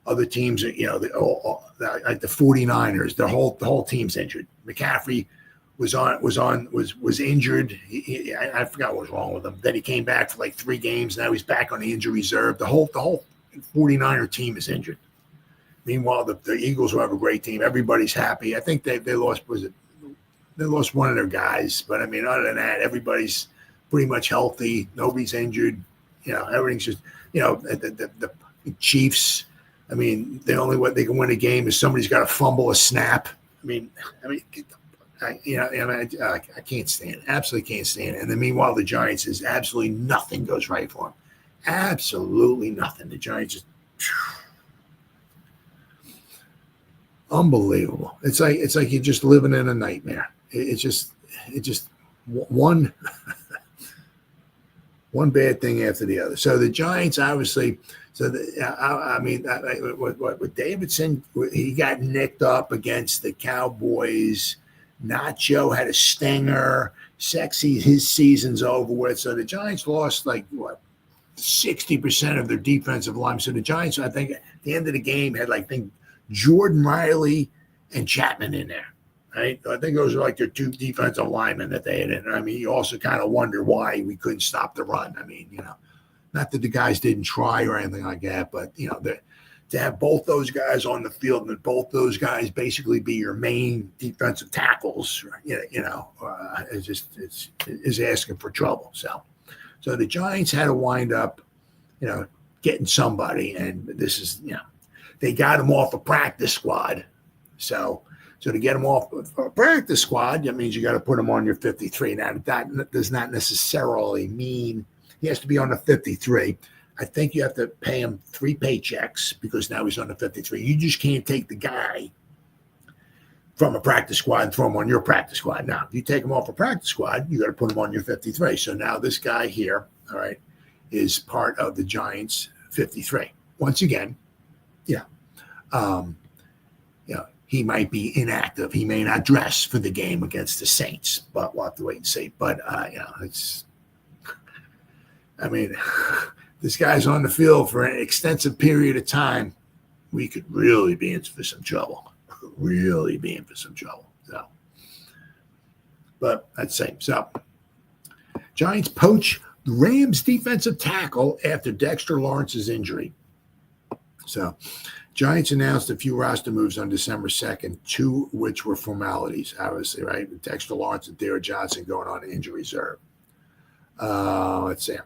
Other teams, you know, like the 49ers, the whole team's injured. McCaffrey was injured. I forgot what was wrong with him. Then he came back for like 3 games. Now he's back on the injury reserve. The whole 49er team is injured. Meanwhile, the Eagles, who have a great team, everybody's happy. I think they lost. They lost one of their guys, but I mean, other than that, everybody's pretty much healthy. Nobody's injured. You know, everything's just, you know, the Chiefs. I mean, the only way they can win a game is somebody's got to fumble a snap. I mean, I can't stand it. Absolutely can't stand it. And then meanwhile, the Giants is absolutely nothing goes right for them. Absolutely nothing. The Giants just unbelievable. It's like you're just living in a nightmare. It's just one bad thing after the other. So the Giants obviously. So with Davidson, he got nicked up against the Cowboys. Nacho had a stinger. Sexy, his season's over with. So the Giants lost like what 60% of their defensive line. So the Giants, I think, at the end of the game had Jordan Riley and Chapman in there, right? I think those are like their two defensive linemen that they had in there. I mean, you also kind of wonder why we couldn't stop the run. I mean, not that the guys didn't try or anything like that, but, to have both those guys on the field and both those guys basically be your main defensive tackles, is asking for trouble. So the Giants had to wind up, getting somebody, and this is, they got him off a practice squad. So to get him off a practice squad, that means you got to put him on your 53. Now, that does not necessarily mean he has to be on the 53. I think you have to pay him 3 paychecks because now he's on the 53. You just can't take the guy from a practice squad and throw him on your practice squad. Now, if you take him off a practice squad, you got to put him on your 53. So now this guy here, all right, is part of the Giants 53. Once again, he might be inactive. He may not dress for the game against the Saints, but we'll have to wait and see. But, this guy's on the field for an extensive period of time. We could really be in for some trouble. So, but let's see. So, Giants poach the Rams defensive tackle after Dexter Lawrence's injury. So, Giants announced a few roster moves on December 2nd, 2 which were formalities, obviously, right? Dexter Lawrence and Theo Johnson going on injury reserve. Let's see.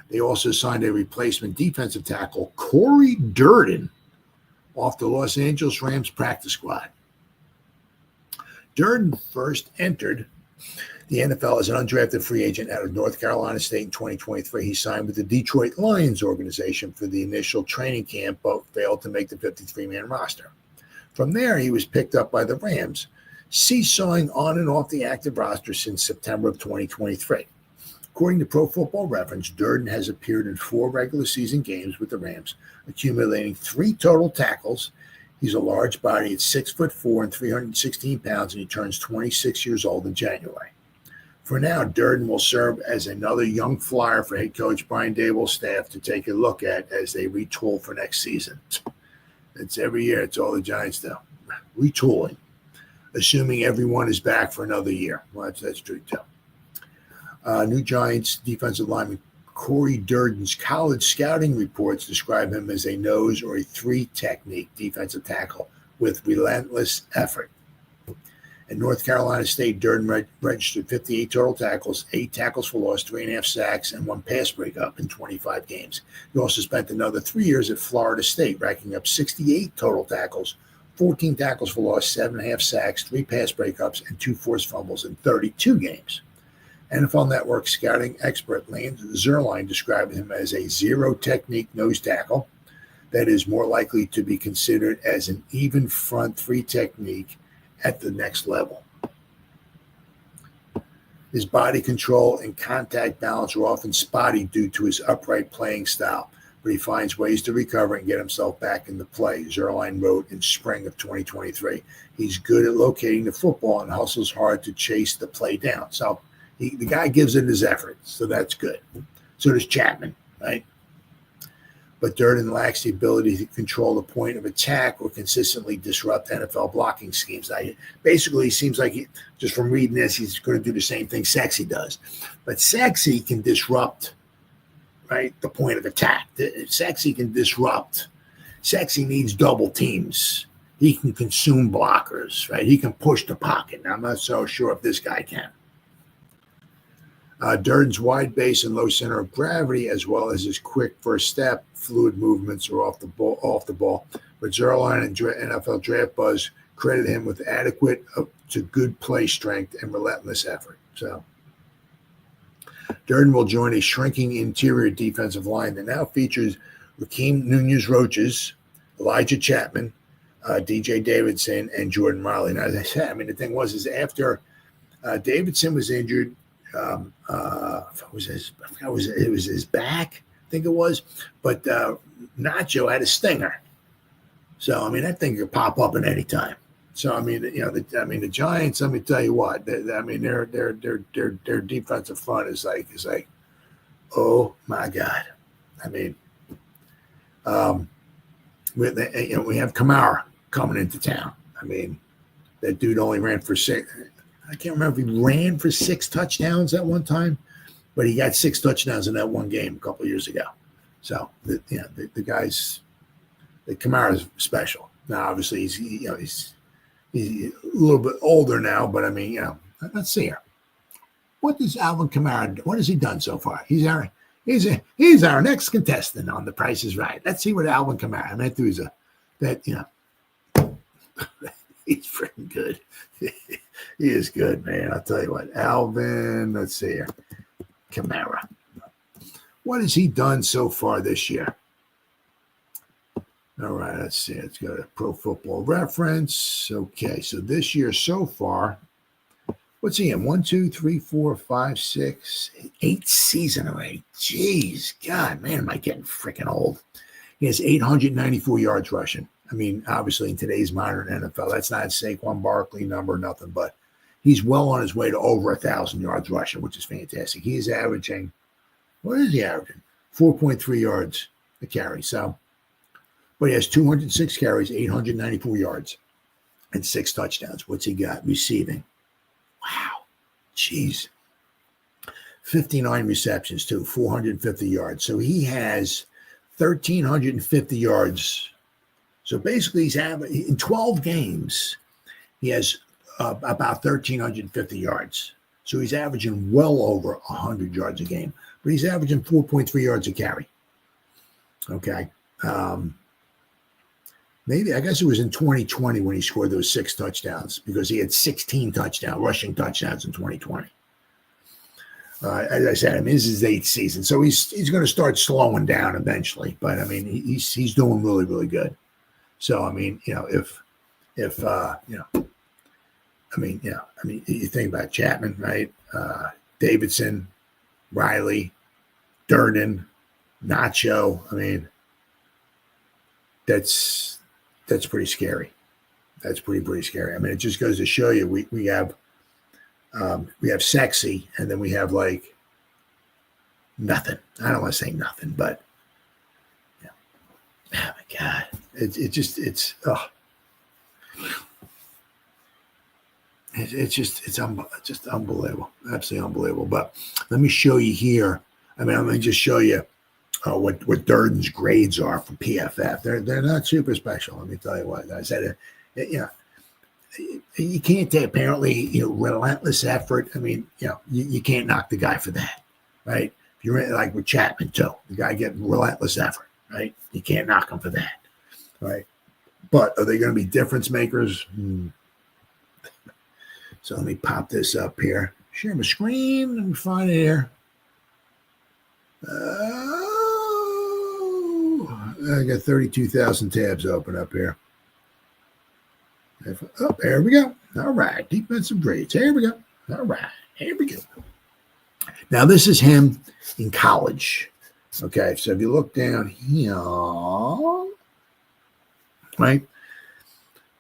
They also signed a replacement defensive tackle, Corey Durden, off the Los Angeles Rams practice squad. Durden first entered the NFL as an undrafted free agent out of North Carolina State in 2023. He signed with the Detroit Lions organization for the initial training camp, but failed to make the 53-man roster. From there, he was picked up by the Rams, seesawing on and off the active roster since September of 2023. According to Pro Football Reference, Durden has appeared in 4 regular season games with the Rams, accumulating 3 total tackles. He's a large body at 6'4" and 316 pounds, and he turns 26 years old in January. For now, Durden will serve as another young flyer for head coach Brian Daboll's staff to take a look at as they retool for next season. It's every year. It's all the Giants do. Retooling, assuming everyone is back for another year. Well, that's true, too. New Giants defensive lineman Corey Durden's college scouting reports describe him as a nose or a 3 technique defensive tackle with relentless effort. At North Carolina State, Durden registered 58 total tackles, 8 tackles for loss, 3.5 sacks, and 1 pass breakup in 25 games. He also spent another 3 years at Florida State, racking up 68 total tackles, 14 tackles for loss, 7.5 sacks, 3 pass breakups, and 2 forced fumbles in 32 games. NFL Network scouting expert Lance Zierlein described him as a 0 technique nose tackle that is more likely to be considered as an even front 3 technique at the next level. His body control and contact balance are often spotty due to his upright playing style, but he finds ways to recover and get himself back into play, Zierlein wrote in spring of 2023. He's good at locating the football and hustles hard to chase the play down. So the guy gives it his effort, so that's good. So does Chapman, right? But Durden lacks the ability to control the point of attack or consistently disrupt NFL blocking schemes. Basically, it seems like, just from reading this, he's going to do the same thing Sexy does. But Sexy can disrupt, right, the point of attack. Sexy can disrupt. Sexy needs double teams. He can consume blockers, right? He can push the pocket. Now, I'm not so sure if this guy can. Durden's wide base and low center of gravity, as well as his quick first step, fluid movements are off the ball. But Zierlein and NFL Draft Buzz credit him with adequate to good play strength and relentless effort. So Durden will join a shrinking interior defensive line that now features Raheem Nunez-Roches, Elijah Chapman, DJ Davidson, and Jordan Riley. Now, as I said, the thing was after Davidson was injured, it was his back, I think it was, but Nacho had a stinger, so that thing could pop up at any time. So the Giants. Let me tell you what, their defensive front is like, oh my God, I mean, we have Kamara coming into town. I mean, that dude only ran for six. I can't remember if he ran for 6 touchdowns at one time, but he got 6 touchdowns in that one game a couple of years ago. So, the Kamara's special. Now, obviously, he's a little bit older now, but I mean, let's see here. What does Alvin Kamara? What has he done so far? He's our next contestant on The Price is Right. Let's see what Alvin Kamara. I mean, he's freaking good. He is good, man. I'll tell you what, Alvin. Let's see here, Kamara. What has he done so far this year? All right, let's see. Let's go to Pro Football Reference. Okay, so this year so far, what's he in? 1, 2, 3, 4, 5, 6, 8 season already. Jeez, God, man, am I getting freaking old? He has 894 yards rushing. I mean, obviously, in today's modern NFL, that's not a Saquon Barkley number, nothing, but he's well on his way to over 1,000 yards rushing, which is fantastic. He is averaging, what is he averaging? 4.3 yards a carry. So, but he has 206 carries, 894 yards, and 6 touchdowns. What's he got receiving? Wow. Jeez. 59 receptions, too, 450 yards. So he has 1,350 yards. So basically, he's having in 12 games, he has about 1,350 yards. So he's averaging well over 100 yards a game, but he's averaging 4.3 yards a carry. Okay. Maybe, I guess it was in 2020 when he scored those 6 touchdowns because he had 16 rushing touchdowns in 2020. As I said, I mean, this is his 8th season, so he's going to start slowing down eventually. But I mean, he's doing really, really good. So I mean, if you think about Chapman, right? Davidson, Riley, Durden, Nacho. I mean, that's pretty scary. That's pretty scary. I mean, it just goes to show you we have sexy, and then we have like nothing. I don't want to say nothing, but oh my God, it's just unbelievable, absolutely unbelievable. But let me show you here. I mean, I'm going to just show you what Durden's grades are from PFF. They're not super special. Let me tell you what. I said, you can't take, apparently, relentless effort. I mean, you can't knock the guy for that, right? If you're like with Chapman too, the guy getting relentless effort, right? You can't knock him for that, right? But are they going to be difference makers? So let me pop this up here. Share my screen. Let me find it here. I got 32,000 tabs open up here. There we go. All right. Defensive grades. Here we go. All right. Here we go. Now, this is him in college. Okay. So if you look down here, right?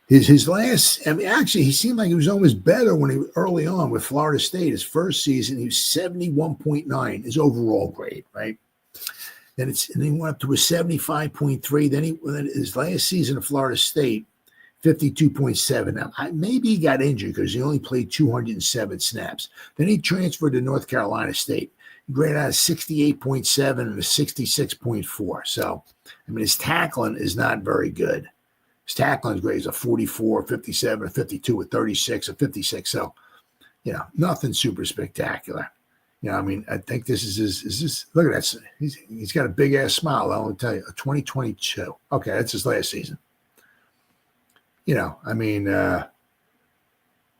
His last, I mean, actually, he seemed like he was almost better when he was early on with Florida State. His first season, he was 71.9, his overall grade, right? Then he went up to a 75.3. Then his last season of Florida State, 52.7. Now, maybe he got injured because he only played 207 snaps. Then he transferred to North Carolina State. He graded out a 68.7 and a 66.4. So, I mean, his tackling is not very good. His tackling grade is a 44, 57, a 52, a 36, a 56. So, nothing super spectacular. I mean, I think this is look at that. He's got a big ass smile. I'll tell you, a 2022. Okay, that's his last season. I mean,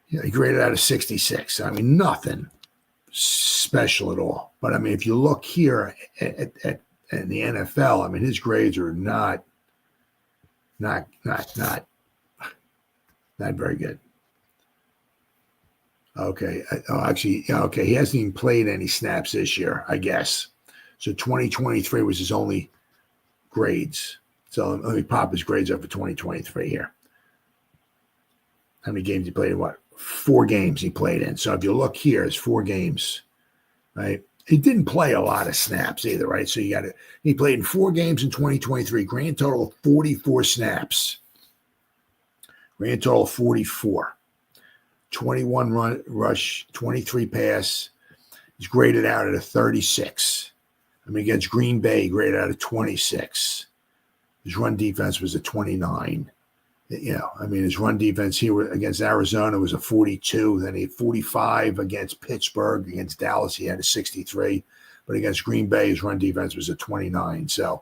he graded out a 66. I mean, nothing special at all. But I mean, if you look here at in the NFL, I mean, his grades are not very good. Okay. Okay. He hasn't even played any snaps this year, I guess. So 2023 was his only grades. So let me pop his grades up for 2023 here. How many games he played in? 4 games he played in. So if you look here, it's 4 games, right? he didn't play a lot of snaps either, right? So he played in 4 games in 2023, grand total of 44 snaps. Grand total of 44. 21 rush, 23 pass. He's graded out at a 36. I mean, against Green Bay, he graded out at 26. His run defense was a 29. I mean, his run defense here against Arizona was a 42. Then he had 45 against Pittsburgh. Against Dallas, he had a 63. But against Green Bay, his run defense was a 29. So,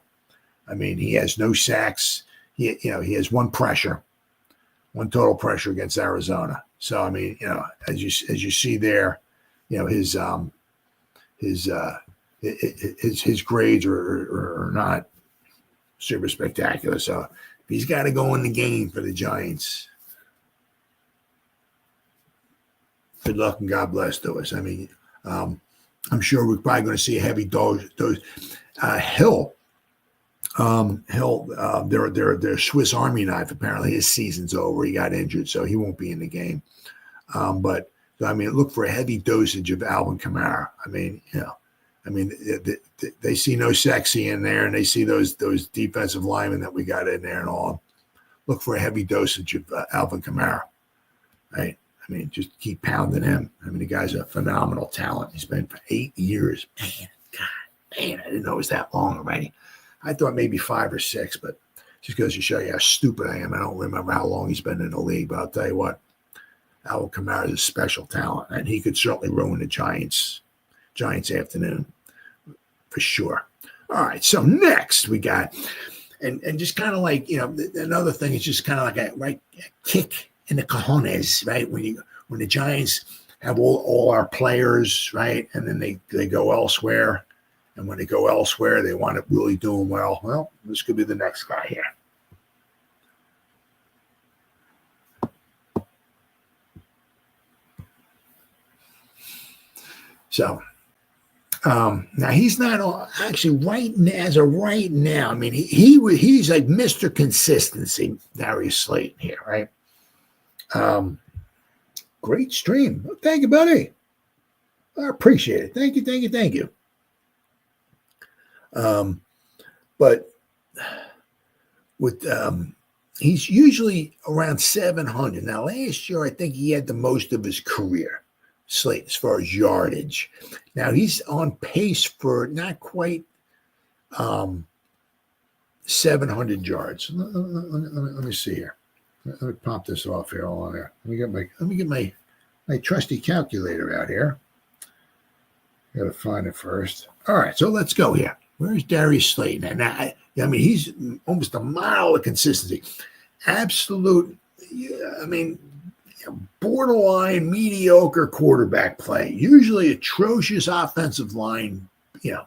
I mean, he has no sacks. He has one total pressure against Arizona. So, I mean, as you see there, his grades are not super spectacular. So he's got to go in the game for the Giants. Good luck and God bless to us. I mean, I'm sure we're probably going to see a heavy dose. Hill, their Swiss Army knife. Apparently, his season's over. He got injured, so he won't be in the game. But I mean, look for a heavy dosage of Alvin Kamara. I mean, they see no sexy in there, and they see those defensive linemen that we got in there and all. Look for a heavy dosage of Alvin Kamara, right? I mean, just keep pounding him. I mean, the guy's a phenomenal talent. He's been for 8 years. Man, I didn't know it was that long already. I thought maybe 5 or 6, but just goes to show you how stupid I am. I don't remember how long he's been in the league, but I'll tell you what, Alvin Kamara is a special talent, and he could certainly ruin the Giants afternoon for sure. All right, so next we got, and just kind of like, another thing is just kind of like a kick in the cojones, right? When the Giants have all our players, right, and then they go elsewhere, and when they go elsewhere, they wind up really doing well. Well, this could be the next guy here. So now he's not actually as of right now. I mean, he's like Mr. Consistency, Darius Slayton here, right? Great stream. Well, thank you, buddy. I appreciate it. Thank you. But with he's usually around 700. Now, last year I think he had the most of his career, Slayton, as far as yardage. Now he's on pace for not quite 700 yards. Let me see here. Let me pop this off here. All on there. Let me get my trusty calculator out here. Got to find it first. All right, so let's go here. Where's Darius Slayton at? Now, I mean, he's almost a mile of consistency. Absolute, borderline mediocre quarterback play. Usually atrocious offensive line. We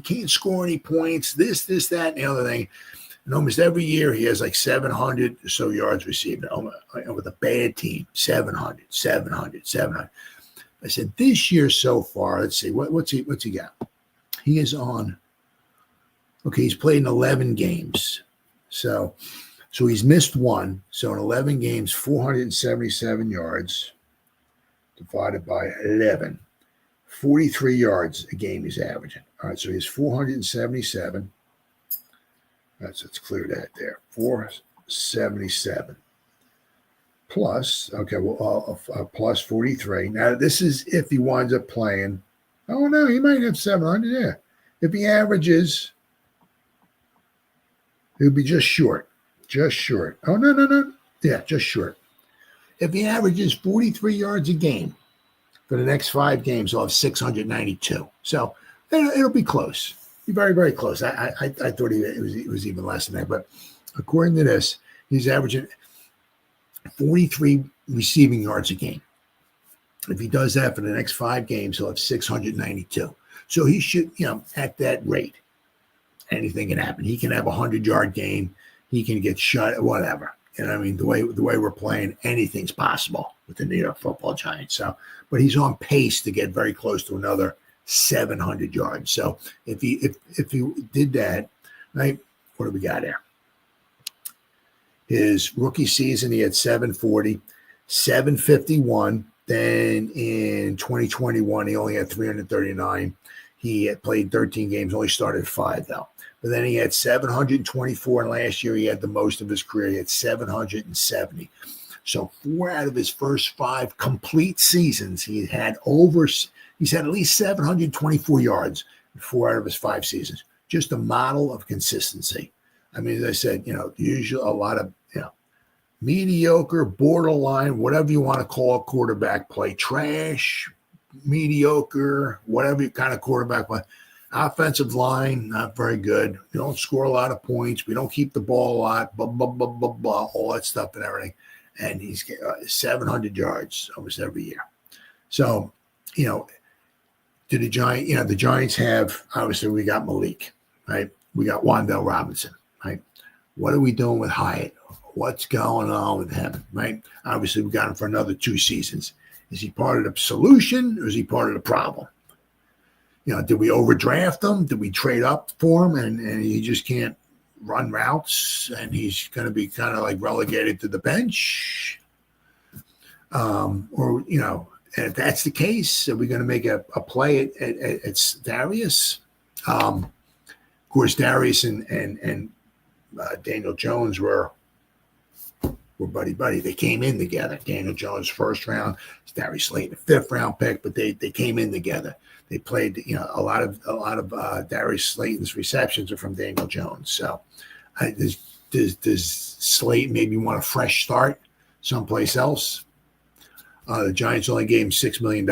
can't score any points. This, that, and the other thing. And almost every year he has like 700 or so yards received. With a bad team, 700. I said this year so far, let's see, what's he got? He is on, he's played in 11 games. So he's missed one. So in 11 games, 477 yards divided by 11. 43 yards a game he's averaging. All right, so he's 477. Let's clear that there. 477. Plus, plus 43. Now, this is if he winds up playing. Oh, no, he might have 700, yeah. If he averages, he'll be just short. Oh, no. Yeah, just short. If he averages 43 yards a game for the next 5 games, he'll have 692. So it'll be close. Be very, very close. I thought it was even less than that. But according to this, he's averaging 43 receiving yards a game. If he does that for the next 5 games, he'll have 692. So he should, at that rate, anything can happen. He can have a 100-yard game. He can get shut, whatever. The way we're playing, anything's possible with the New York Football Giants. So, but he's on pace to get very close to another 700 yards. So if he did that, right, what do we got there? His rookie season, he had 740, 751. Then in 2021, he only had 339. He had played 13 games, only started 5 though. But then he had 724, and last year he had the most of his career. He had 770. So 4 out of his first 5 complete seasons, he's had at least 724 yards in 4 out of his 5 seasons. Just a model of consistency. I mean, as I said, usually a lot of, mediocre, borderline, whatever you want to call a quarterback play, trash, mediocre, whatever kind of quarterback play. Offensive line, not very good. We don't score a lot of points. We don't keep the ball a lot, blah, blah, blah, blah, blah, all that stuff and everything. And he's 700 yards almost every year. So, do the Giants, the Giants have, obviously, we got Malik, right? We got Wan'Dale Robinson, right? What are we doing with Hyatt? What's going on with him, right? Obviously, we got him for another 2 seasons. Is he part of the solution or is he part of the problem? Did we overdraft him? Did we trade up for him and he just can't run routes and he's going to be kind of like relegated to the bench? Or, and if that's the case, are we going to make a play at Darius? Of course, Darius and Daniel Jones were buddy. They came in together. Daniel Jones first round, Darius Slayton 5th round pick, but they came in together. They played, a lot of Darius Slayton's receptions are from Daniel Jones. So does Slayton maybe want a fresh start someplace else? The Giants only gave him $6 million,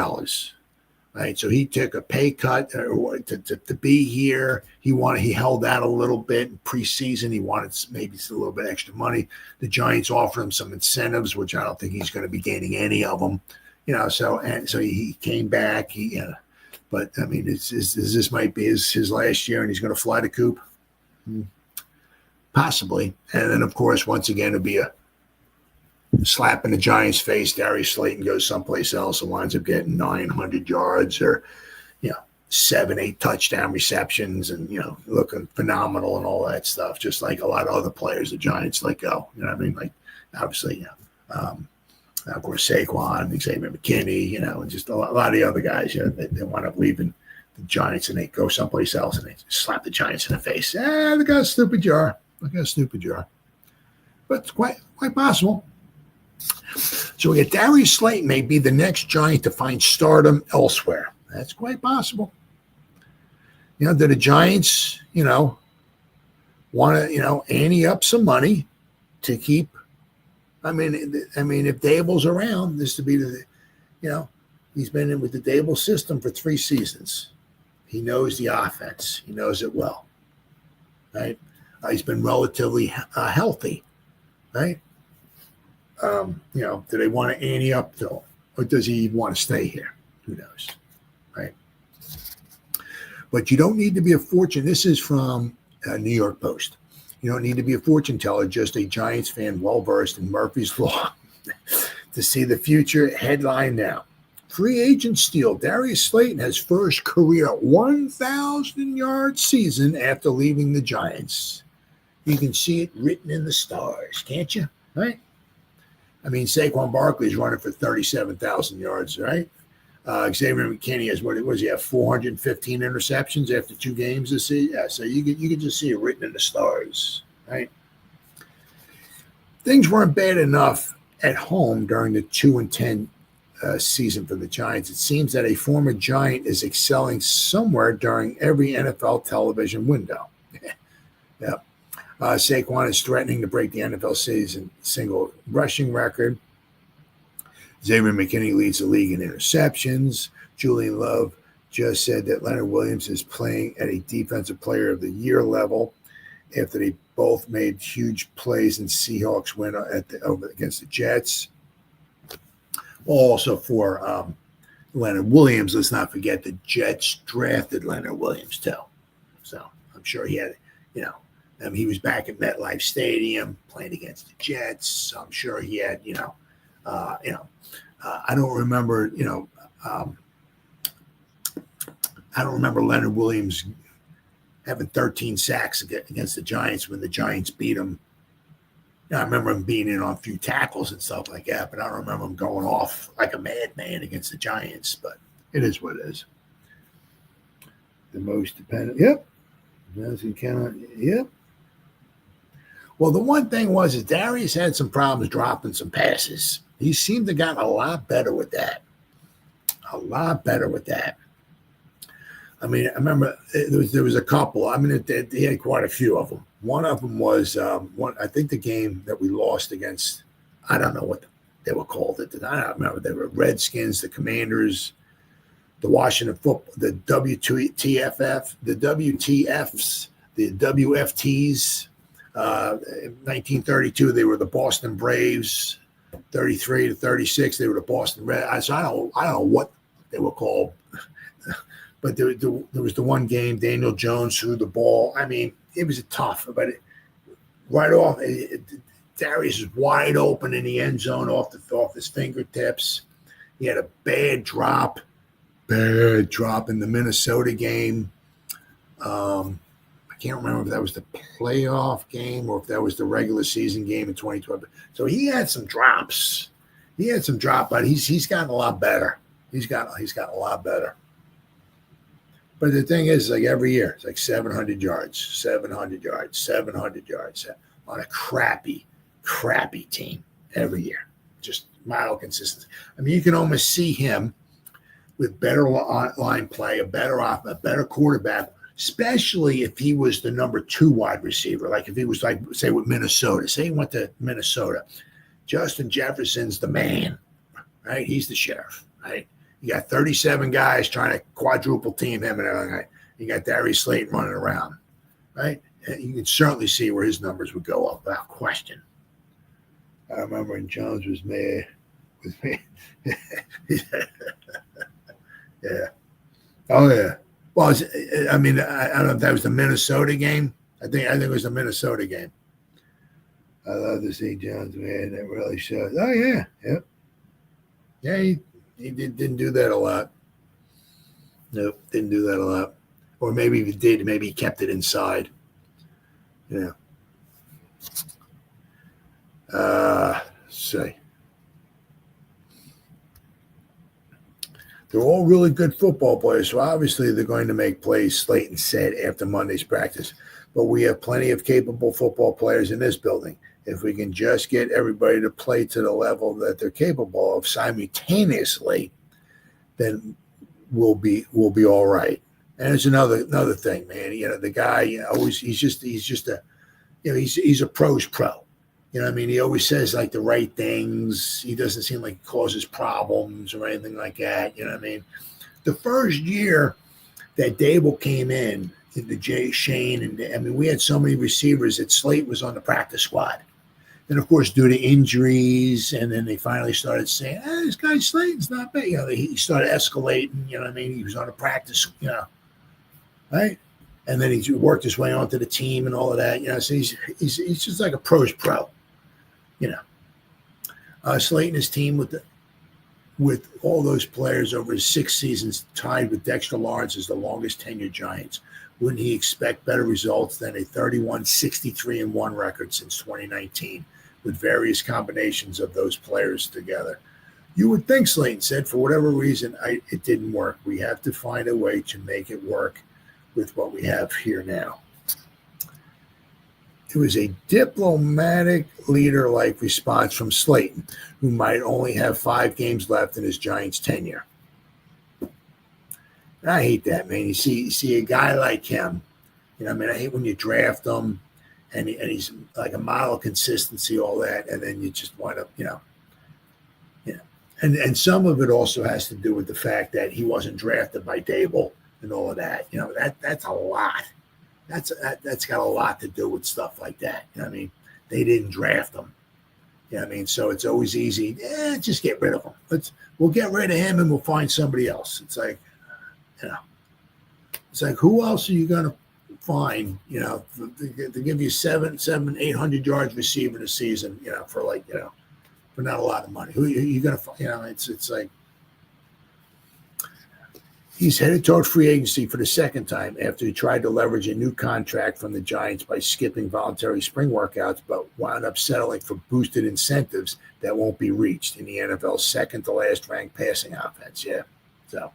right? So he took a pay cut to be here. He held out a little bit in preseason. He wanted maybe a little bit extra money. The Giants offered him some incentives, which I don't think he's going to be gaining any of them. So he came back. But I mean, this might be his last year, and he's going to fly the coop, possibly. And then, of course, once again, it'll be a slap in the Giants' face. Darius Slayton goes someplace else and winds up getting 900 yards or 7-8 touchdown receptions, and looking phenomenal and all that stuff. Just like a lot of other players, the Giants let go. You know what I mean? Like obviously, of course, Saquon, Xavier McKinney, and just a lot of the other guys, they wind up leaving the Giants and they go someplace else and they slap the Giants in the face. They got a stupid jar. But it's quite possible. So we get Darius Slayton may be the next Giant to find stardom elsewhere. That's quite possible. Do the Giants, want to, ante up some money to keep? I mean, if Dable's around, this to be he's been in with the Dable system for 3 seasons. He knows the offense. He knows it well, right? He's been relatively healthy, right? Do they want to ante up though, or does he want to stay here? Who knows, right? But you don't need to be a fortune. This is from New York Post. You don't need to be a fortune teller, just a Giants fan well-versed in Murphy's Law to see the future. Headline now. Free agent steal. Darius Slayton has first career 1,000-yard season after leaving the Giants. You can see it written in the stars, can't you? Right? I mean, Saquon Barkley's running for 37,000 yards, right? Xavier McKinney has, what does he have, 415 interceptions after 2 games this season? Yeah, so you can just see it written in the stars, right? Things weren't bad enough at home during the 2-10 season for the Giants. It seems that a former Giant is excelling somewhere during every NFL television window. Yeah. Saquon is threatening to break the NFL season single rushing record. Xavier McKinney leads the league in interceptions. Julian Love just said that Leonard Williams is playing at a defensive player of the year level after they both made huge plays in Seahawks win against the Jets. Also for Leonard Williams, let's not forget the Jets drafted Leonard Williams too. So I'm sure he had, he was back at MetLife Stadium playing against the Jets. So I'm sure he had, I don't remember, I don't remember Leonard Williams having 13 sacks against the Giants when the Giants beat him I remember him being in on a few tackles and stuff like that, but I don't remember him going off like a madman against the Giants. But it is what it is. The most dependent. Yep. As he cannot. Yep. Well, the one thing was is Darius had some problems dropping some passes. He seemed to have gotten a lot better with that. A lot better with that. I mean, I remember there was a couple. I mean, he had quite a few of them. One of them was I think the game that we lost against. I don't know what they were called. I don't remember. They were Redskins, the Commanders, the Washington Football, the WTFF, the WTFs, the WFTs. 1932, they were the Boston Braves. 33-36, they were the Boston Red. So I don't know what they were called. But there was the one game, Daniel Jones threw the ball. I mean, it was a tough, but right off, Darius is wide open in the end zone off his fingertips. He had a bad drop in the Minnesota game. I can't remember if that was the playoff game or if that was the regular season game in 2012. So he had some drops. But he's gotten a lot better. He's gotten a lot better. But the thing is, like every year, it's like 700 yards on a crappy team every year. Just mild consistency. I mean, you can almost see him with better line play, a better quarterback, especially if he was the number 2 wide receiver. Like if he was like, say, with Minnesota. Say he went to Minnesota. Justin Jefferson's the man, right? He's the sheriff, right? You got 37 guys trying to quadruple team him and everything. You got Darius Slayton running around, right? And you can certainly see where his numbers would go up without question. I remember when Jones was mad with me. Yeah. Oh, yeah. Well, I mean, I don't know if that was the Minnesota game. I think it was the Minnesota game. I love to see Jones, man. That really shows. Oh, yeah. Yep. Yeah, he didn't do that a lot. Nope, didn't do that a lot. Or maybe he did. Maybe he kept it inside. Yeah. Say. They're all really good football players, so obviously they're going to make plays, Slayton said after Monday's practice. But we have plenty of capable football players in this building. If we can just get everybody to play to the level that they're capable of simultaneously, then we'll be all right. And it's another thing, man. You know, the guy, he's just a, he's a pro's pro. You know what I mean? He always says like the right things. He doesn't seem like he causes problems or anything like that. You know what I mean? The first year that Dable came in the Jay Shane, and I mean, we had so many receivers that Slate was on the practice squad. And of course, due to injuries, and then they finally started saying, this guy Slayton's not bad. You know, he started escalating, you know what I mean? He was on the practice, right? And then he worked his way onto the team and all of that, so he's just like a pro's pro, Slayton, his team with all those players over his 6 seasons, tied with Dexter Lawrence as the longest tenured Giants. Wouldn't he expect better results than a 31-63-1 record since 2019 with various combinations of those players together? You would think, Slayton said, for whatever reason, it didn't work. We have to find a way to make it work with what we have here now. It was a diplomatic, leader-like response from Slayton, who might only have 5 games left in his Giants tenure. And I hate that, man. You see a guy like him, I hate when you draft him and he's like a model of consistency, all that, and then you just wind up, And some of it also has to do with the fact that he wasn't drafted by Dable and all of that. That's a lot. That's got a lot to do with stuff like that. They didn't draft him. So it's always easy. Just get rid of him. We'll get rid of him and we'll find somebody else. It's like, it's like, who else are you going to find, to give you 800 yards receiving a season, for not a lot of money. Who are you going to find? It's like, He's headed toward free agency for the second time after he tried to leverage a new contract from the Giants by skipping voluntary spring workouts, but wound up settling for boosted incentives that won't be reached in the NFL's second to last ranked passing offense. Yeah. So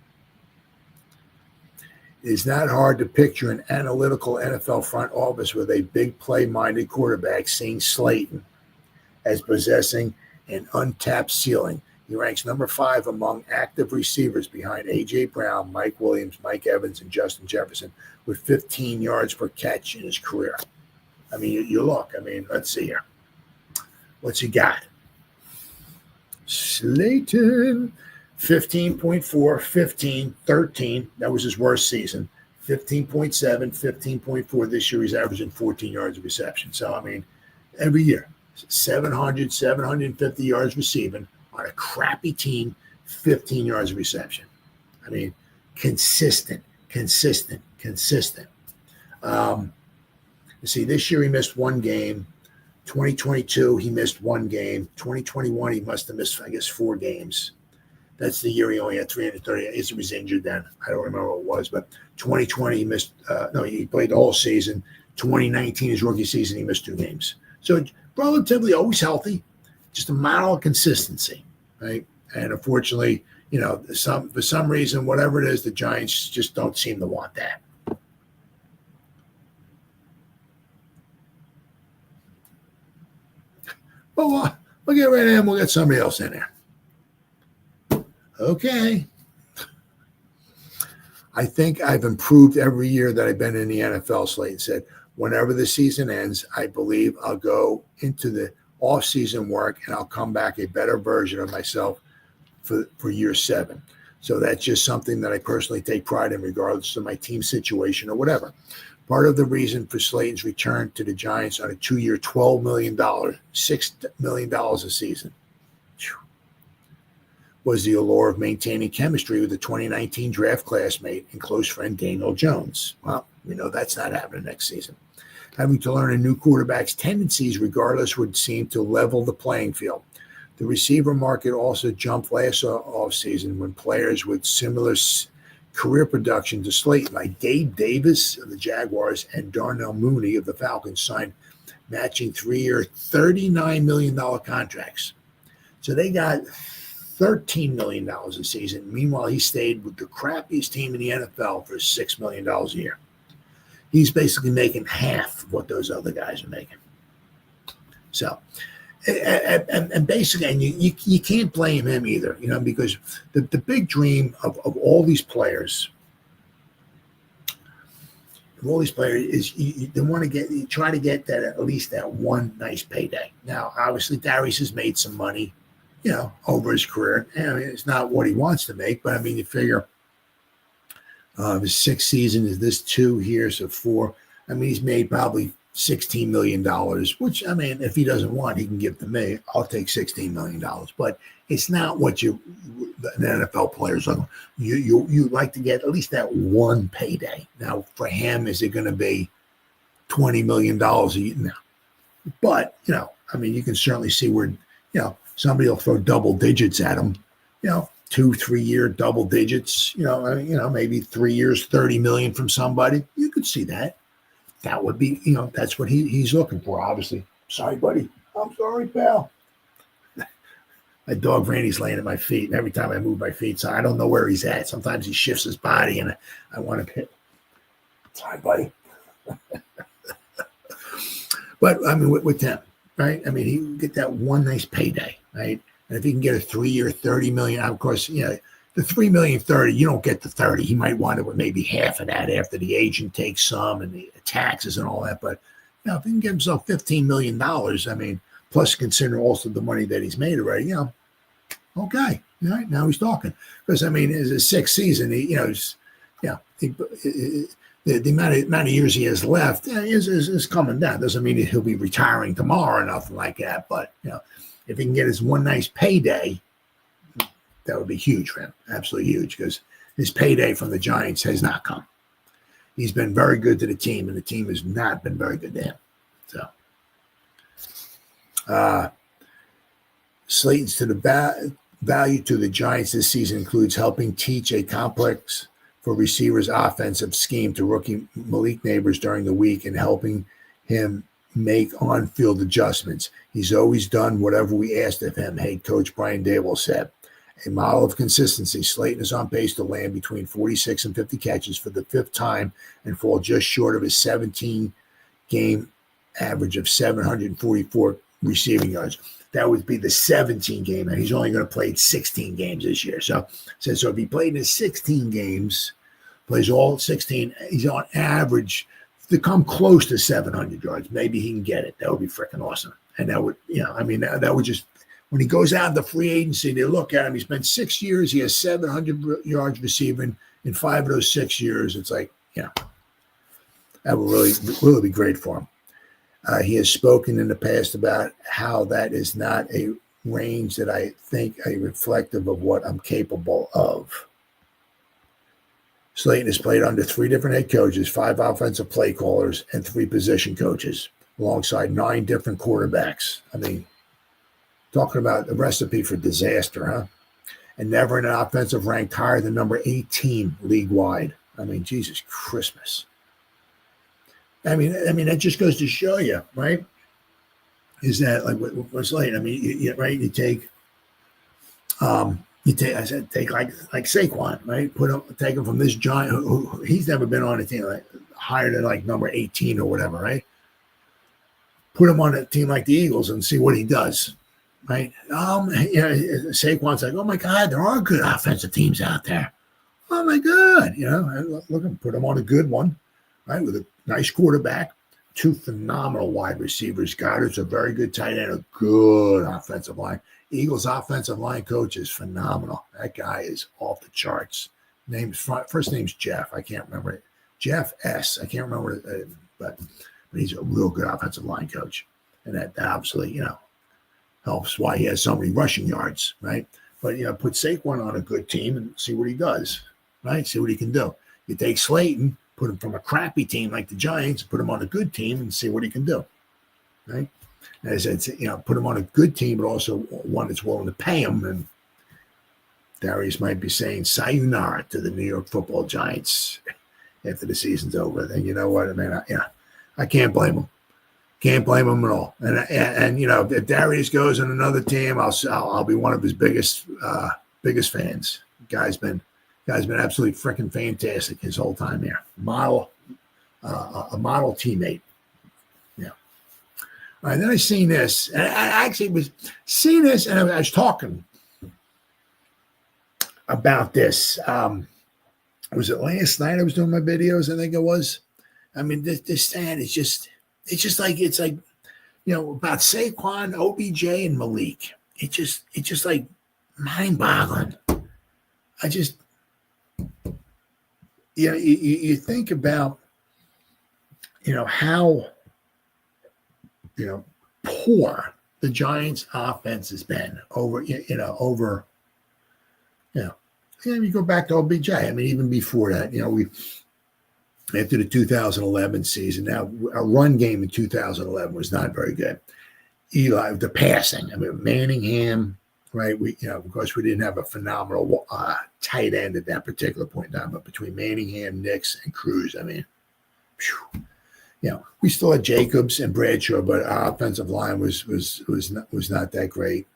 it's not hard to picture an analytical NFL front office with a big play-minded quarterback seeing Slayton as possessing an untapped ceiling. He ranks number 5 among active receivers behind A.J. Brown, Mike Williams, Mike Evans, and Justin Jefferson with 15 yards per catch in his career. I mean, you look. I mean, let's see here. What's he got? Slayton, 15.4, 15, 13. That was his worst season. 15.7, 15.4. This year he's averaging 14 yards of reception. So, I mean, every year, 700, 750 yards receiving. On a crappy team, 15 yards of reception. I mean, consistent. You see, this year he missed one game. 2022, he missed one game. 2021, he must have missed, I guess, 4 games. That's the year he only had 330. He was injured then. I don't remember what it was, but 2020, he missed, he played the whole season. 2019, his rookie season, he missed 2 games. So relatively always healthy. Just a model of consistency, right? And unfortunately, for some reason, whatever it is, the Giants just don't seem to want that. Well, we'll get right in. We'll get somebody else in there. Okay. I think I've improved every year that I've been in the NFL, Slayton said. Whenever the season ends, I believe I'll go into the off-season work, and I'll come back a better version of myself for year 7. So that's just something that I personally take pride in, regardless of my team situation or whatever. Part of the reason for Slayton's return to the Giants on a 2-year, $12 million, $6 million a season was the allure of maintaining chemistry with the 2019 draft classmate and close friend Daniel Jones. Well, that's not happening next season. Having to learn a new quarterback's tendencies regardless would seem to level the playing field. The receiver market also jumped last offseason when players with similar career production to Slayton, like Gabe Davis of the Jaguars and Darnell Mooney of the Falcons, signed matching 3-year, $39 million contracts. So they got $13 million a season. Meanwhile, he stayed with the crappiest team in the NFL for $6 million a year. He's basically making half of what those other guys are making. So, and basically, and you can't blame him either, because the big dream of all these players, is they want to try to get that at least that one nice payday. Now, obviously, Darius has made some money, over his career. I mean, it's not what he wants to make, but I mean, you figure. His 6th season is this 2 here, so 4. I mean, he's made probably $16 million, which, I mean, if he doesn't want, he can give to me. I'll take $16 million. But it's not what the NFL players are. You like to get at least that one payday. Now, for him, is it going to be $20 million a year? No. But, I mean, you can certainly see where, somebody will throw double digits at him, 2-3 year double digits, maybe 3 years, 30 million from somebody. You could see that. That would be, that's what he's looking for, obviously. Sorry, buddy. I'm sorry, pal. My dog Randy's laying at my feet, and every time I move my feet, so I don't know where he's at. Sometimes he shifts his body, and I want to hit. Sorry, buddy. But I mean, with him, right? I mean, he can get that one nice payday, right? And if he can get a 3-year, $30 million, of course, the $3 million, 30, you don't get the 30. He might want it with maybe half of that after the agent takes some and the taxes and all that. But if he can get himself $15 million, I mean, plus consider also the money that he's made already, okay, all right, now he's talking. Because I mean, it's his 6th season. The amount of years he has left is coming down. Doesn't mean that he'll be retiring tomorrow or nothing like that. But if he can get his one nice payday, that would be huge for him. Absolutely huge, because his payday from the Giants has not come. He's been very good to the team, and the team has not been very good to him. So, Slayton's value to the Giants this season includes helping teach a complex for receivers' offensive scheme to rookie Malik Neighbors during the week and helping him make on-field adjustments. He's always done whatever we asked of him, head coach Brian Dable said. A model of consistency, Slayton is on pace to land between 46 and 50 catches for the fifth time and fall just short of his 17-game average of 744 receiving yards. That would be the 17 game, and he's only going to play 16 games this year. So if he played in 16 games, plays all 16, he's on average to come close to 700 yards. Maybe he can get it. That would be freaking awesome. And that would, that would just, when he goes out in the free agency, they look at him. He spent 6 years. He has 700 yards receiving in 5 of those 6 years. It's like, that would really be great for him. He has spoken in the past about how that is not a range that I think are reflective of what I'm capable of. Slayton has played under 3 different head coaches, 5 offensive play callers, and 3 position coaches, alongside 9 different quarterbacks. I mean, talking about a recipe for disaster, huh? And never in an offensive ranked higher than number 18 league-wide. I mean, Jesus Christmas. I mean, that just goes to show you, right? Is that like what's late? I mean, you take like Saquon, right? Take him from this giant who he's never been on a team like higher than like number 18 or whatever, right? Put him on a team like the Eagles and see what he does, right? Saquon's like, oh my God, there are good offensive teams out there. Oh my God, look, put him on a good one, right? With a nice quarterback, 2 phenomenal wide receivers. Goddard's a very good tight end, a good offensive line. Eagles' offensive line coach is phenomenal. That guy is off the charts. First name's Jeff. I can't remember it. Jeff S. I can't remember it, but he's a real good offensive line coach. And that obviously, helps why he has so many rushing yards, right? But, put Saquon on a good team and see what he does, right? See what he can do. You take Slayton, put him from a crappy team like the Giants, put him on a good team and see what he can do, right? As I said, put him on a good team, but also one that's willing to pay him. And Darius might be saying sayonara to the New York Football Giants after the season's over. Then you know what? I mean, I can't blame him. Can't blame him at all. And if Darius goes on another team, I'll be one of his biggest fans. Guy's been absolutely freaking fantastic his whole time here. A model teammate. Yeah. All right. Then I seen this, and I actually was seeing this, and I was talking about this. Was it last night? I was doing my videos. I think it was. I mean, this stand is just. It's like about Saquon, OBJ, and Malik. It's just like mind-boggling. I just, you think about, how, poor the Giants' offense has been over. You go back to OBJ. I mean, even before that, after the 2011 season. Now, our run game in 2011 was not very good. Eli, the passing. I mean, Manningham, right? Of course, we didn't have a phenomenal tight end at that particular point in time, but between Manningham, Nix, and Cruz, I mean, we still had Jacobs and Bradshaw, but our offensive line was not that great.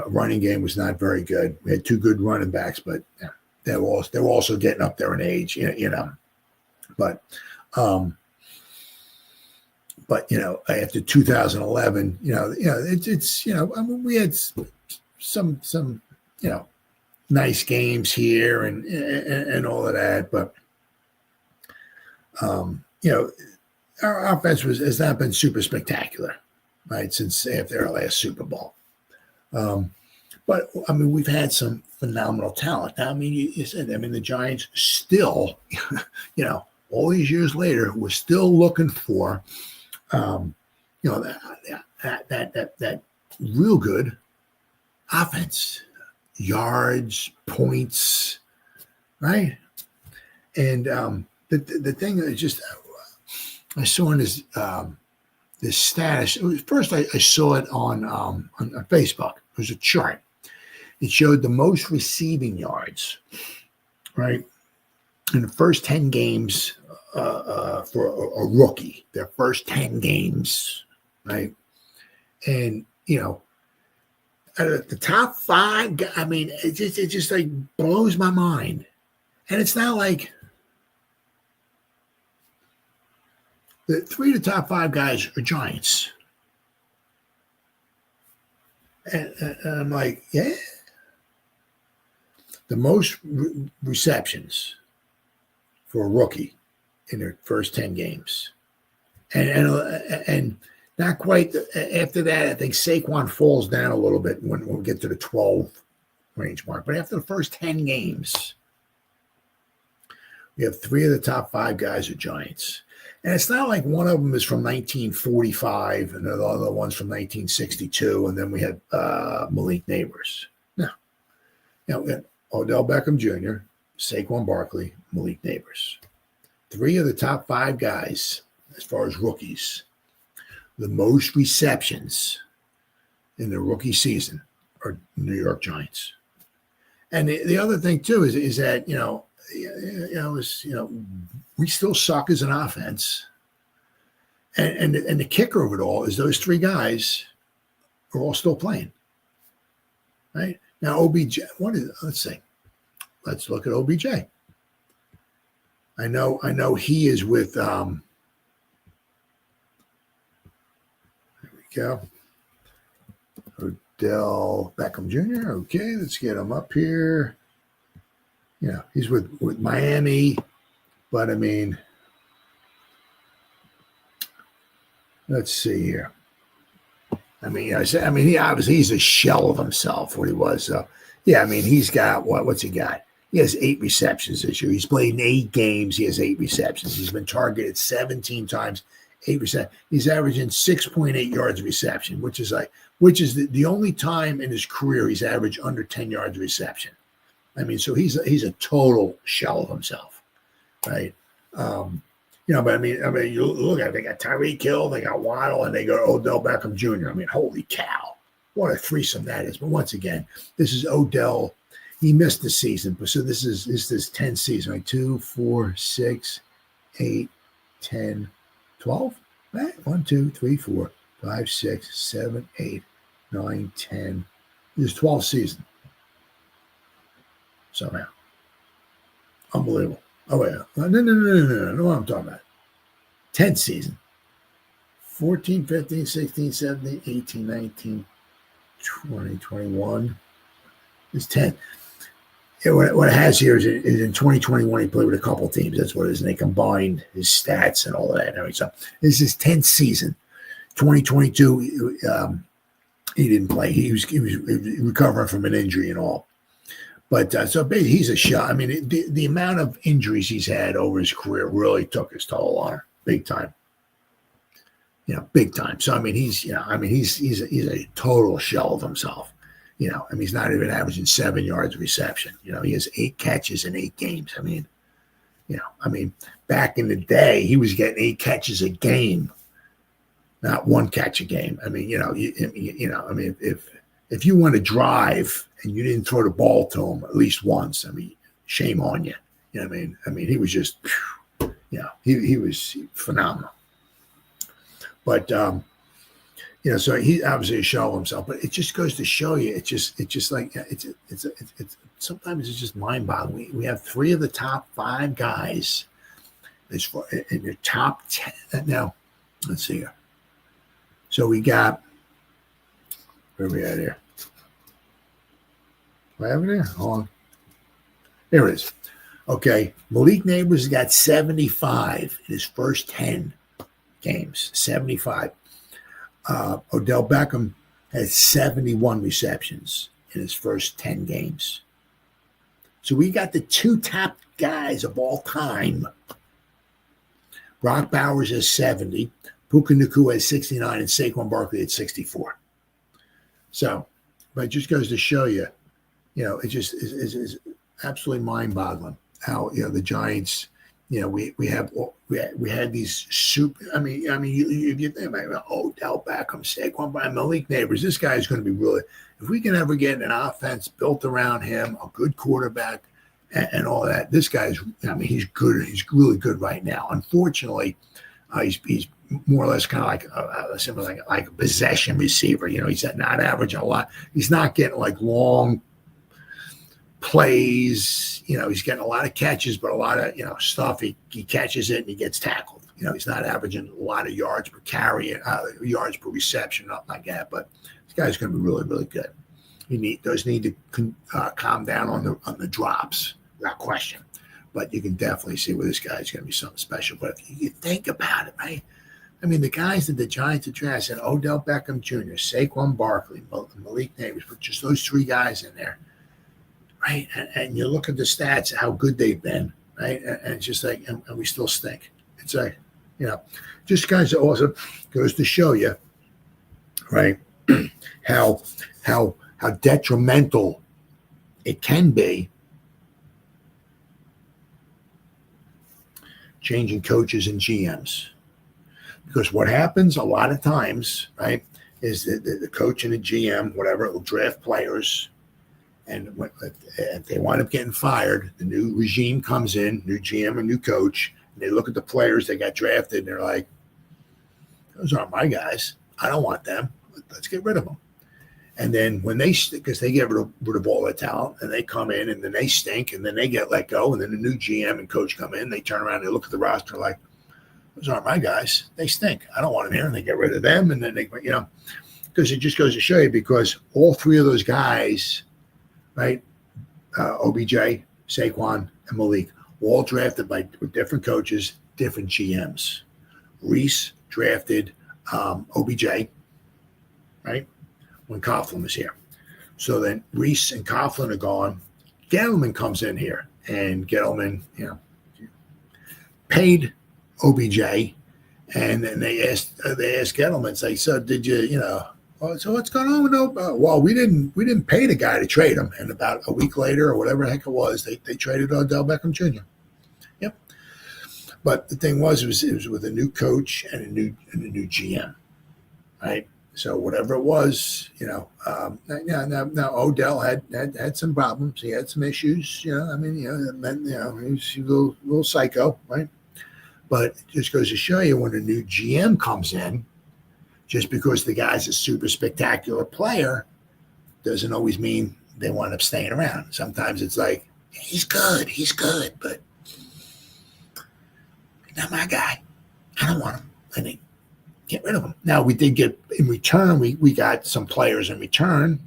Running game was not very good. We had 2 good running backs, but they were also getting up there in age, But after 2011, I mean, we had some nice games here and all of that, but our offense has not been super spectacular, right, since after our last Super Bowl. But I mean, we've had some phenomenal talent. I mean, you said, the Giants still, all these years later, we're still looking for, that real good offense, yards, points, right? And the thing that just I saw in this status. First, I saw it on Facebook. It was a chart. It showed the most receiving yards, right? in the first 10 games for a rookie, their first 10 games, right? And, the top five, I mean, it just like blows my mind. And it's not like the three of the top five guys are Giants. And I'm like, yeah. The most receptions for a rookie in their first 10 games. And not quite after that, I think Saquon falls down a little bit when we get to the 12 range mark. But after the first 10 games, we have three of the top five guys are Giants. And it's not like one of them is from 1945 and the other one's from 1962. And then we have Malik Neighbors. No. Odell Beckham Jr., Saquon Barkley, Malik Neighbors. Three of the top five guys, as far as rookies, the most receptions in the rookie season are New York Giants. And the other thing too is that we still suck as an offense, and the kicker of it all is those three guys are all still playing. Right now, OBJ. Let's look at OBJ. I know he is with. There we go. Odell Beckham Jr. Okay, let's get him up here. He's with Miami, but I mean, let's see here. He obviously he's a shell of himself, what he was. So, he's got what's he got? He has 8 receptions this year. He's played in 8 games. He has 8 receptions. He's been targeted 17 times, 8 receptions. He's averaging 6.8 yards reception, which is the only time in his career he's averaged under 10 yards reception. So he's a total shell of himself, right? But you look at it, they got Tyreek Hill, they got Waddle, and they got Odell Beckham Jr. Holy cow, what a threesome that is! But once again, this is Odell. He missed the season, but so this is 10th season, right? 2, 4, 6, 8, 10, 12. Right? 1, 2, 3, 4, 5, 6, 7, 8, 9, 10. This is 12th season. Somehow. Unbelievable. Oh, yeah. No, what I'm talking about. 10th season. 14, 15, 16, 17, 18, 19, 20, 21. It's 10. What it has here is in 2021, he played with a couple of teams. That's what it is. And they combined his stats and all that. So this is 10th season. 2022, he didn't play. He was recovering from an injury and all. But so basically, he's a shot. The amount of injuries he's had over his career really took his toll on her, big time. Big time. So he's a total shell of himself. He's not even averaging 7 yards reception. He has 8 catches in 8 games. Back in the day, he was getting 8 catches a game, not 1 catch a game. If you want to drive and you didn't throw the ball to him at least once, shame on you. He was just, he was phenomenal. But, so he obviously a shell of himself, but it just goes to show you, it's sometimes it's just mind boggling. We have 3 of the top 5 guys in the top 10. Now, let's see here. So we got, where are we at here? What happened there? Hold on. There it is. Okay. Malik Neighbors got 75 in his first 10 games. 75. Odell Beckham has 71 receptions in his first 10 games. So we got the 2 top guys of all time. Brock Bowers has 70. Puka Nacua has 69 and Saquon Barkley at 64. So, but it just goes to show you, it just is absolutely mind-boggling how the Giants. We had these super. If you think about Odell Beckham, Saquon, Malik Neighbors, this guy is going to be really. If we can ever get an offense built around him, a good quarterback, and all that. This guy's, I mean, he's good. He's really good right now. Unfortunately, he's more or less kind of like a possession receiver. He's not averaging a lot. He's not getting like long plays. He's getting a lot of catches, but a lot of stuff. He catches it and he gets tackled. He's not averaging a lot of yards per carry, yards per reception, nothing like that. But this guy's going to be really, really good. He does need to calm down on the drops, without question. But you can definitely see where this guy's going to be something special. But if you think about it, right? I mean, the guys that the Giants had drafted, Odell Beckham Jr., Saquon Barkley, Malik Nabers, put just those three guys in there, right? And you look at the stats, how good they've been, right? And it's just like, and we still stink. It's like, just guys also goes to show you, right, how detrimental it can be changing coaches and GMs. Because what happens a lot of times, right, is that the coach and the GM, whatever, will draft players. And if they wind up getting fired, the new regime comes in, new GM and new coach, and they look at the players that got drafted, and they're like, those aren't my guys. I don't want them. Let's get rid of them. And then when because they get rid of all their talent, and they come in, and then they stink, and then they get let go, and then the new GM and coach come in, they turn around and they look at the roster like, those aren't my guys. They stink. I don't want them here. And they get rid of them. And then they, because it just goes to show you, because all three of those guys, right, OBJ, Saquon, and Malik, all drafted with different coaches, different GMs. Reese drafted OBJ, right, when Coughlin was here. So then Reese and Coughlin are gone. Gettleman comes in here, and Gettleman, paid OBJ, and then they asked Gettleman, say, so did you, so what's going on with well, we didn't pay the guy to trade him, and about a week later or whatever the heck it was, they traded Odell Beckham Jr. Yep. But the thing was, it was with a new coach and a new GM, right? So whatever it was, now Odell had some problems. He had some issues, he was a little psycho, right? But it just goes to show you, when a new GM comes in, just because the guy's a super spectacular player doesn't always mean they wind up staying around. Sometimes it's like, he's good, but he's not my guy. I don't want him. And they get rid of him. Now, we did get, in return, we got some players in return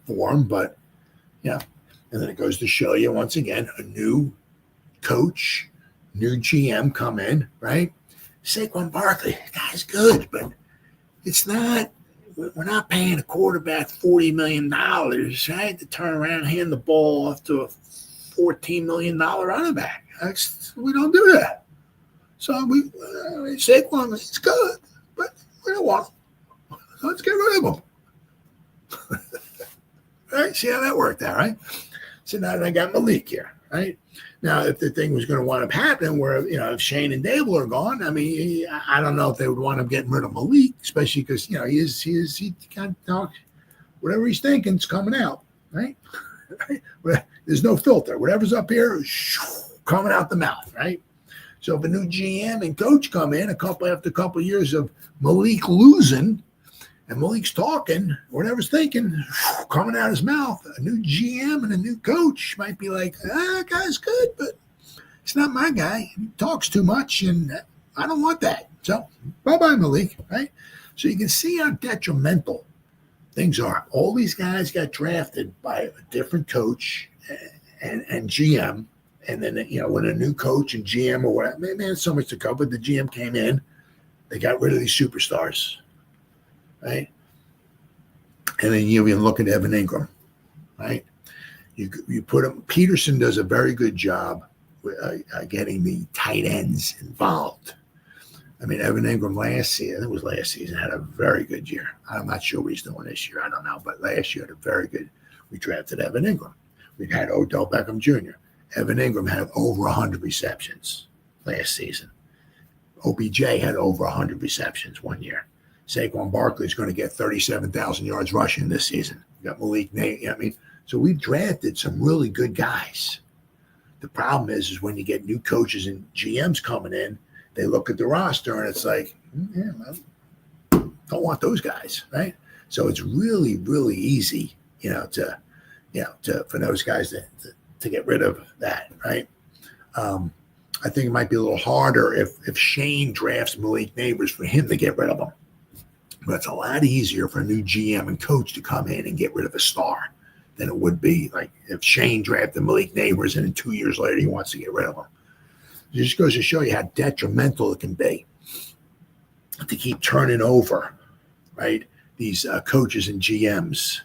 for him, but, and then it goes to show you, once again, a new coach, new GM come in, right? Saquon Barkley, guy's good, but it's not, we're not paying a quarterback $40 million, right, to turn around and hand the ball off to a $14 million running back. We don't do that. So Saquon is good, but we don't want him. Let's get rid of him. Right? See how that worked out, right? So now I got Malik here, right? Now, if the thing was going to wind up happening where, if Shane and Dable are gone, I mean, I don't know if they would wind up getting rid of Malik, especially because, he kind of talks, whatever he's thinking is coming out, right? There's no filter. Whatever's up here is coming out the mouth, right? So if a new GM and coach come in after a couple of years of Malik losing, and Malik's talking, whatever's thinking, coming out his mouth, a new GM and a new coach might be like, guy's good, but it's not my guy. He talks too much, and I don't want that. So bye-bye, Malik, right? So you can see how detrimental things are. All these guys got drafted by a different coach and GM, and then, when a new coach and GM or whatever, man, it's so much to cover. The GM came in, they got rid of these superstars. Right, and then you look at Evan Ingram, right? You put him. Peterson does a very good job with getting the tight ends involved. I mean, Evan Ingram last season had a very good year. I'm not sure what he's doing this year. I don't know, but last year had a very good. We drafted Evan Ingram. We've had Odell Beckham Jr. Evan Ingram had over 100 receptions last season. OBJ had over 100 receptions one year. Saquon Barkley is going to get 37,000 yards rushing this season. We got Malik Nate. So we drafted some really good guys, the problem is when you get new coaches and GMs coming in, they look at the roster and it's like, yeah, I don't want those guys, right? So it's really, really easy, for those guys to get rid of that, right? I think it might be a little harder if Shane drafts Malik Neighbors for him to get rid of him. But it's a lot easier for a new GM and coach to come in and get rid of a star than it would be like if Shane drafted Malik Neighbors and then 2 years later he wants to get rid of him. It just goes to show you how detrimental it can be to keep turning over, right, these coaches and GMs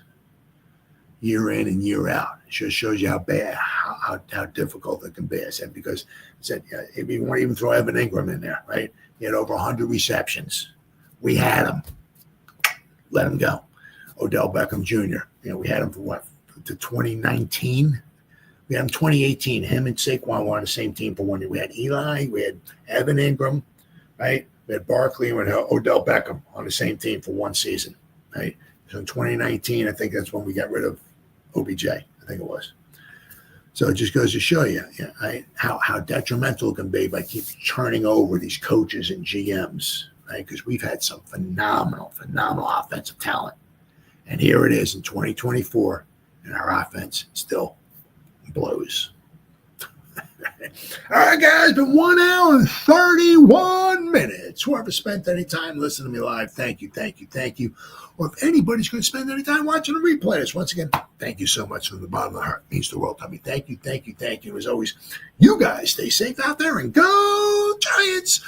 year in and year out. It just shows you how bad, how difficult it can be. I said, because I said, if you want to even throw Evan Ingram in there, right? He had over 100 receptions. We had him. Let him go. Odell Beckham Jr. We had him for what? To 2019. We had him 2018. Him and Saquon were on the same team for 1 year. We had Eli. We had Evan Ingram, right? We had Barkley and we had Odell Beckham on the same team for one season, right? So in 2019, I think that's when we got rid of OBJ. I think it was. So it just goes to show you, right, how detrimental it can be by keep turning over these coaches and GMs, right? Because we've had some phenomenal offensive talent. And here it is in 2024, and our offense still blows. All right, guys, been 1 hour and 31 minutes. Whoever spent any time listening to me live, thank you. Or if anybody's going to spend any time watching the replays, once again, thank you so much from the bottom of the heart. It means the world to me. Thank you. As always, you guys stay safe out there and go Giants.